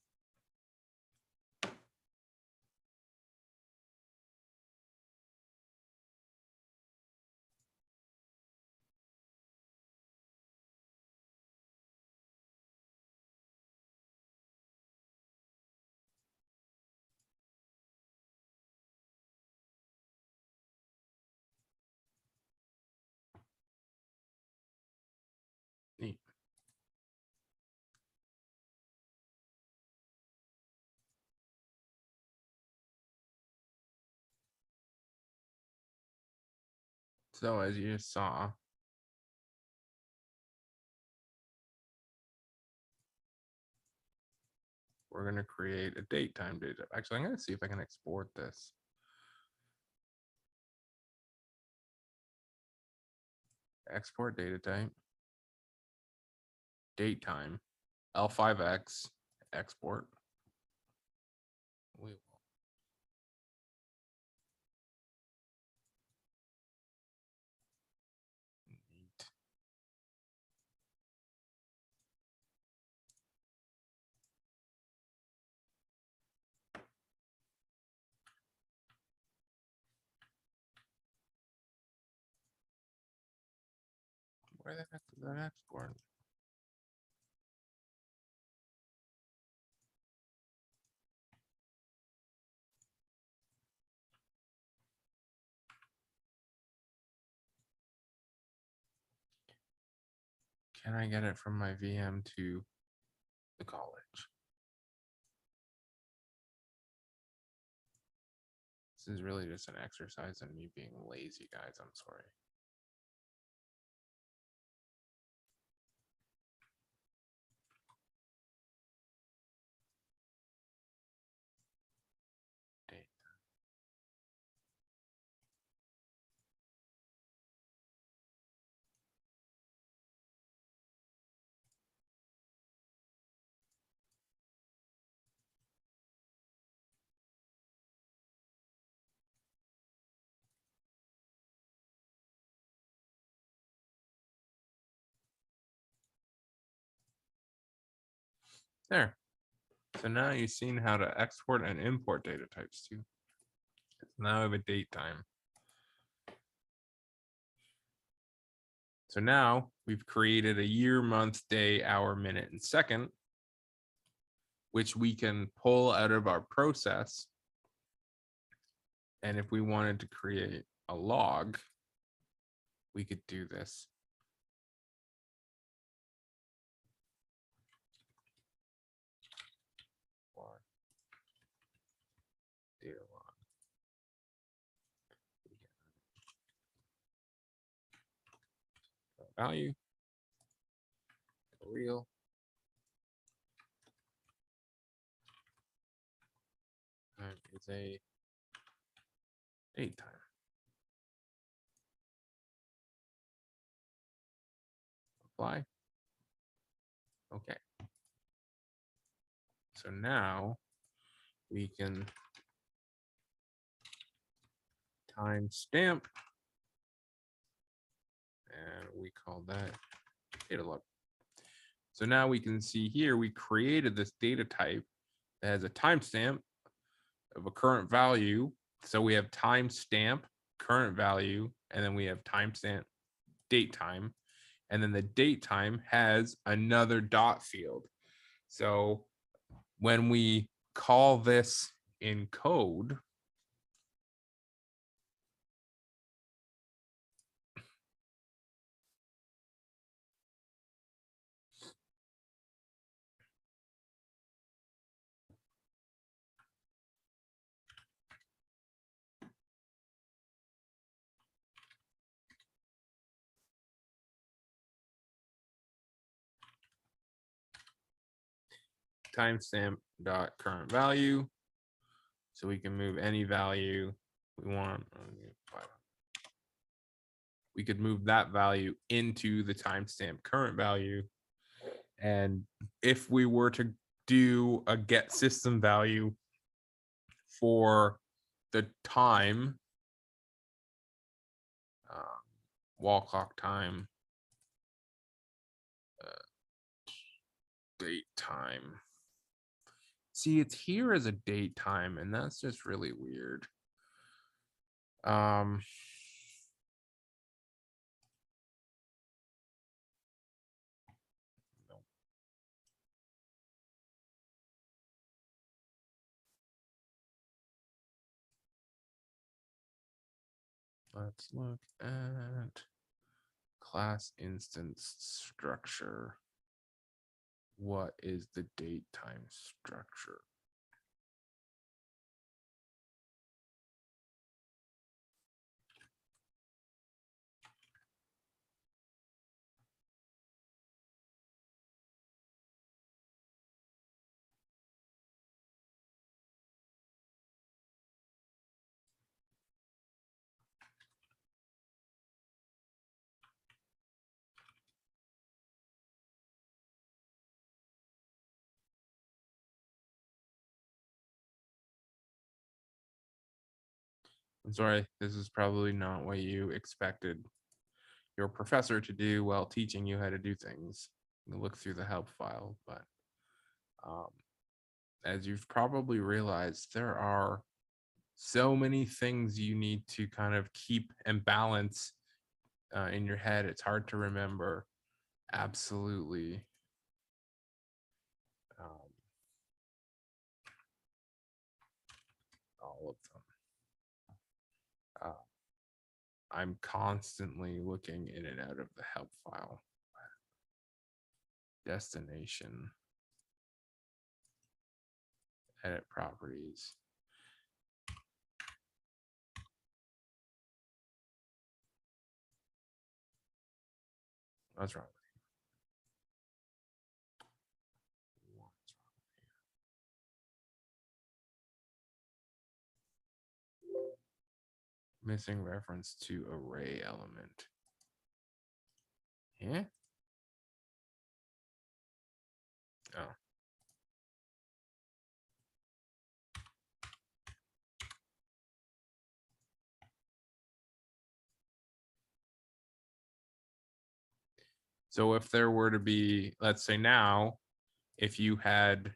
Neat. So as you saw, we're going to create a date time data. Actually, I'm going to see if I can export this. Export data type, date time, L5X, export. We will. Neat. Where the heck is that export? Can I get it from my VM to the college? This is really just an exercise in me being lazy, guys. I'm sorry. Date. There. So now you've seen how to export and import data types too. Now I have a date time. So now we've created a year, month, day, hour, minute, and second, which we can pull out of our process. And if we wanted to create a log, we could do this. Data log. Value. Real. Time is a date time. Apply. Okay. So now we can timestamp, and we call that data log. So now we can see here, we created this data type that has a timestamp of a current value. So we have timestamp, current value, and then we have timestamp, date time. And then the date time has another dot field. So when we call this in code, timestamp dot current value. So we can move any value we want. We could move that value into the timestamp current value. And if we were to do a get system value for the time, wall clock time, date time. See, it's here as a date time, and that's just really weird. Let's look at class instance structure. What is the date time structure? I'm sorry, this is probably not what you expected your professor to do while teaching you how to do things. You look through the help file, but as you've probably realized, there are so many things you need to kind of keep and balance in your head. It's hard to remember absolutely all of them. I'm constantly looking in and out of the help file. Destination. Edit properties. What's wrong with you? What's wrong with you? Missing reference to array element. Yeah. Oh. So if there were to be, let's say now, if you had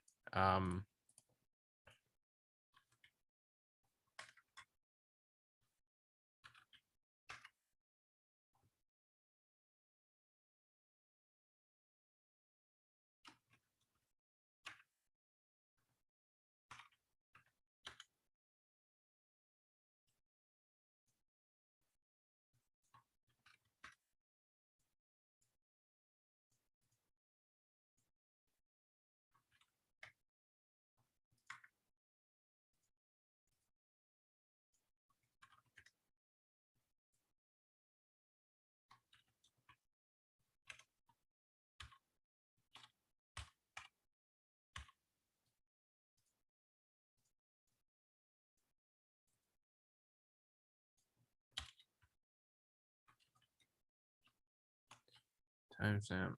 timestamp.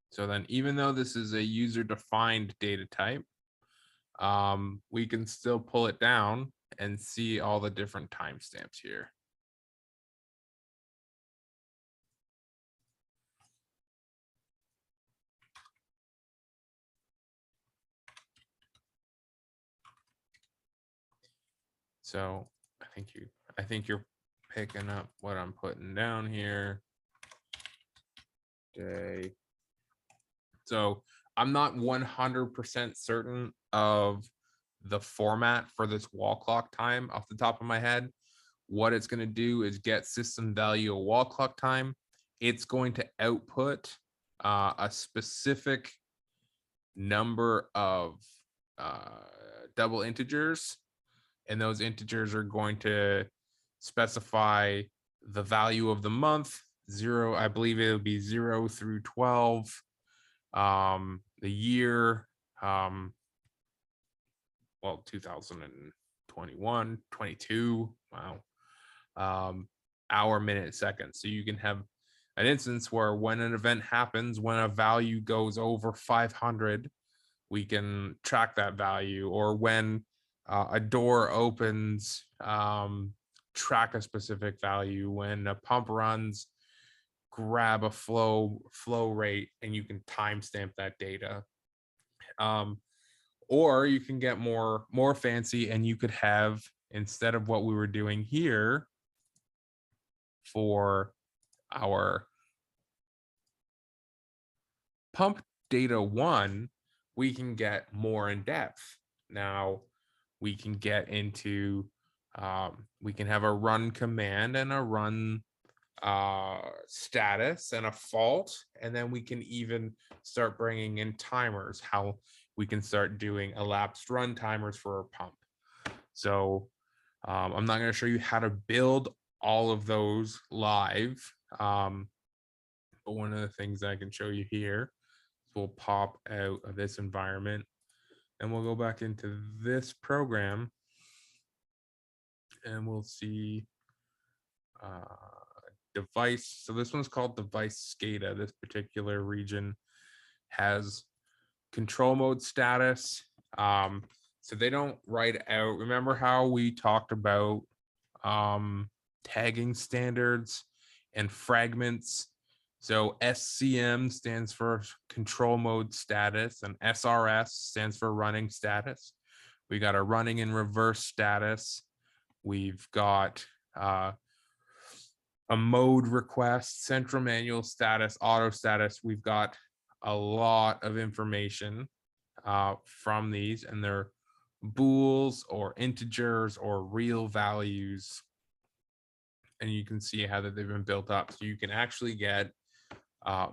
So then even though this is a user defined data type, we can still pull it down and see all the different timestamps here. So I think you're picking up what I'm putting down here. Okay. So I'm not 100% certain of the format for this wall clock time off the top of my head. What it's going to do is get system value of wall clock time. It's going to output a specific number of double integers, and those integers are going to specify the value of the month. 0, I believe it'll be 0 through 12. The year, well, 2021, 22. Wow. Hour, minute, second. So you can have an instance where when an event happens, when a value goes over 500, we can track that value, or when a door opens, track a specific value. When a pump runs, grab a flow rate, and you can timestamp that data. Or you can get more fancy, and you could have, instead of what we were doing here for our pump data 1, we can get more in depth. Now we can get into, we can have a run command and a run status and a fault, and then we can even start bringing in timers, how we can start doing elapsed run timers for our pump. So I'm not going to show you how to build all of those live, but one of the things I can show you here, we'll pop out of this environment and we'll go back into this program, and we'll see device. So this one's called device SCADA. This particular region has control mode status. So they don't write out. Remember how we talked about tagging standards and fragments? So SCM stands for control mode status, and SRS stands for running status. We got a running in reverse status. We've got a mode request, central manual status, auto status. We've got a lot of information from these, and they're bools or integers or real values. And you can see how that they've been built up. So you can actually get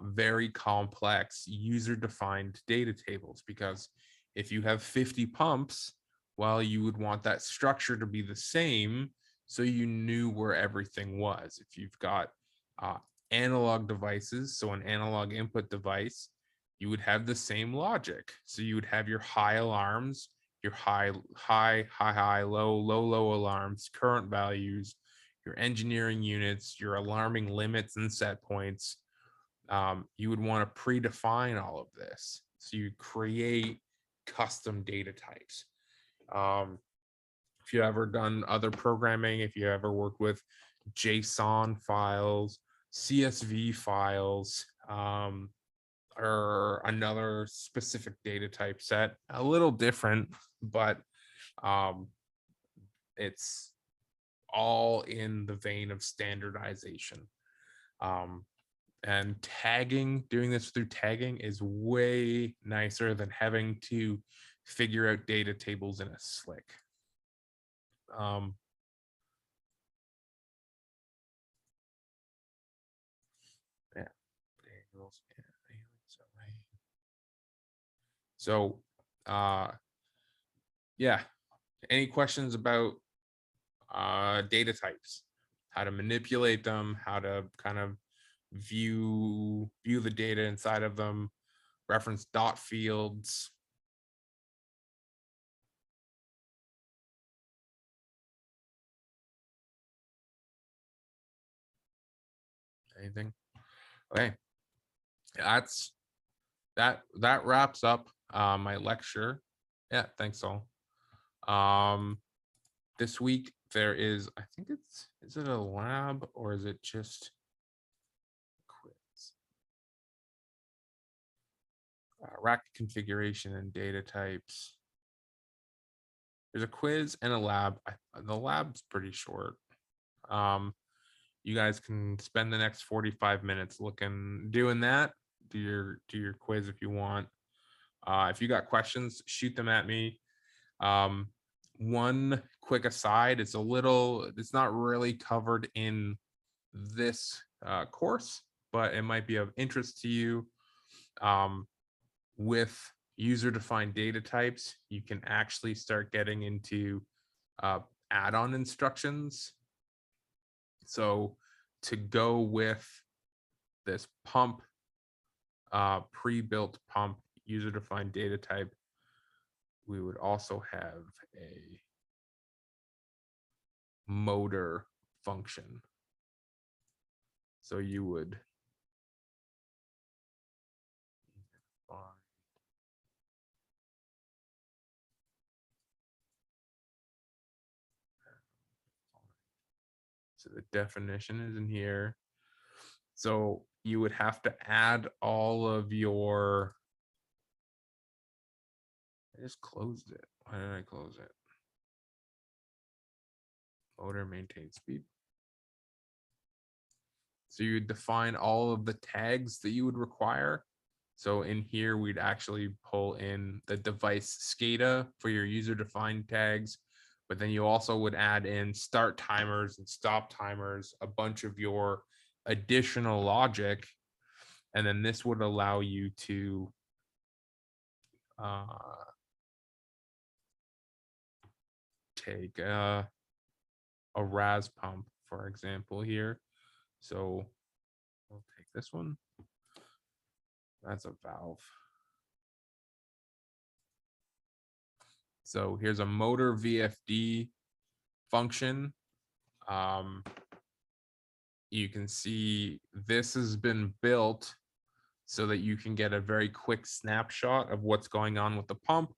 very complex user-defined data tables, because if you have 50 pumps, well, you would want that structure to be the same so you knew where everything was. If you've got analog devices, so an analog input device, you would have the same logic. So you would have your high alarms, your high, low alarms, current values, your engineering units, your alarming limits and set points. You would want to predefine all of this. So you create custom data types. If you ever done other programming, if you ever worked with JSON files, CSV files, or another specific data type set, a little different, but it's all in the vein of standardization. And tagging, doing this through tagging is way nicer than having to figure out data tables in a slick. Yeah. So, yeah. Any questions about data types, how to manipulate them, how to kind of view the data inside of them, reference dot fields? Anything? Okay, that wraps up my lecture. Yeah, thanks all. This week there is, I think is it a lab or is it just quiz? Rack configuration and data types. There's a quiz and a lab. The lab's pretty short. You guys can spend the next 45 minutes doing that. Do your quiz if you want. If you got questions, shoot them at me. One quick aside, it's not really covered in this course, but it might be of interest to you. With user-defined data types, you can actually start getting into add-on instructions. So to go with this pump, pre-built pump user-defined data type, we would also have a motor function. So you would so the definition is in here. So you would have to add all of your, I just closed it. Why did I close it? Motor maintain speed. So you would define all of the tags that you would require. So in here, we'd actually pull in the device SCADA for your user-defined tags, but then you also would add in start timers and stop timers, a bunch of your additional logic, and then this would allow you to take a RAS pump, for example, here. So we'll take this one. That's a valve. So here's a motor VFD function. You can see this has been built so that you can get a very quick snapshot of what's going on with the pump.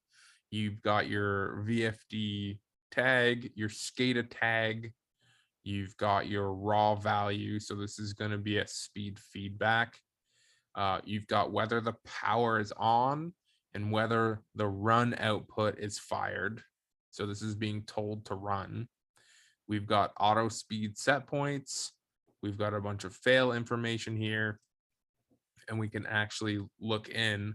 You've got your VFD tag, your SCADA tag, you've got your raw value. So this is going to be a speed feedback. You've got whether the power is on and whether the run output is fired. So this is being told to run. We've got auto speed set points. we've got a bunch of fail information here, and we can actually look in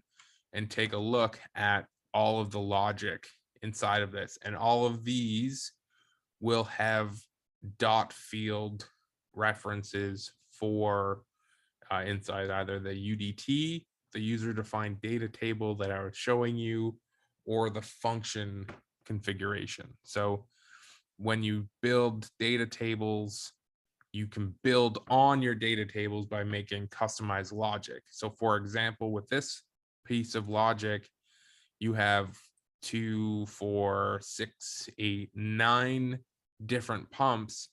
and take a look at all of the logic inside of this. And all of these will have dot field references for inside either the UDT, the user defined data table that I was showing you, or the function configuration. So when you build data tables, you can build on your data tables by making customized logic. So for example, with this piece of logic, you have 2, 4, 6, 8, 9 different pumps.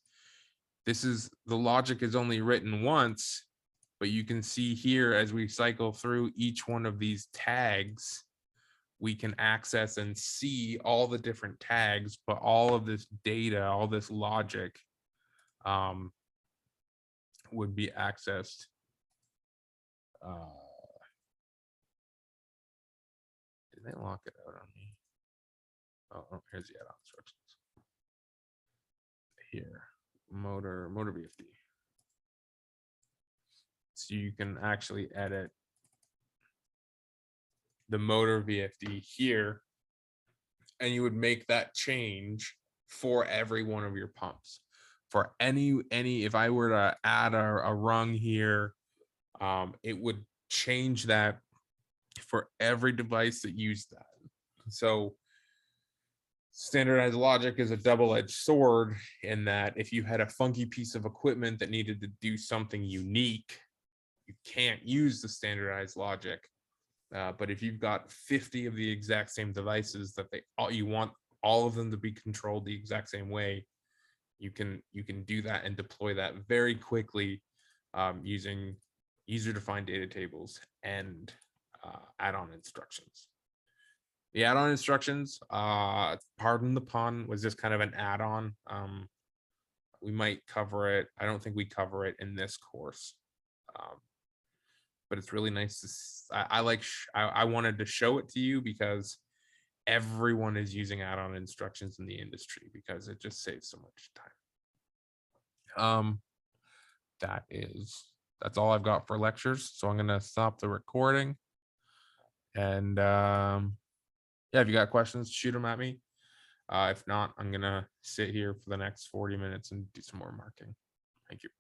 This is the logic is only written once, but you can see here as we cycle through each one of these tags, we can access and see all the different tags, but all of this data, all this logic would be accessed. Did they lock it out on me? Oh, here's the add-on instructions. Here, motor VFD. So you can actually edit the motor VFD here, and you would make that change for every one of your pumps. For any, if I were to add a rung here, it would change that for every device that used that. So standardized logic is a double-edged sword in that if you had a funky piece of equipment that needed to do something unique, you can't use the standardized logic. But if you've got 50 of the exact same devices that you want all of them to be controlled the exact same way, you can do that and deploy that very quickly using user-defined data tables and add-on instructions. The add-on instructions, pardon the pun, was just kind of an add-on. We might cover it. I don't think we cover it in this course. But it's really nice to, I wanted to show it to you because everyone is using add-on instructions in the industry because it just saves so much time. That's all I've got for lectures. So I'm gonna stop the recording. And yeah, if you got questions, shoot them at me. If not, I'm gonna sit here for the next 40 minutes and do some more marking. Thank you.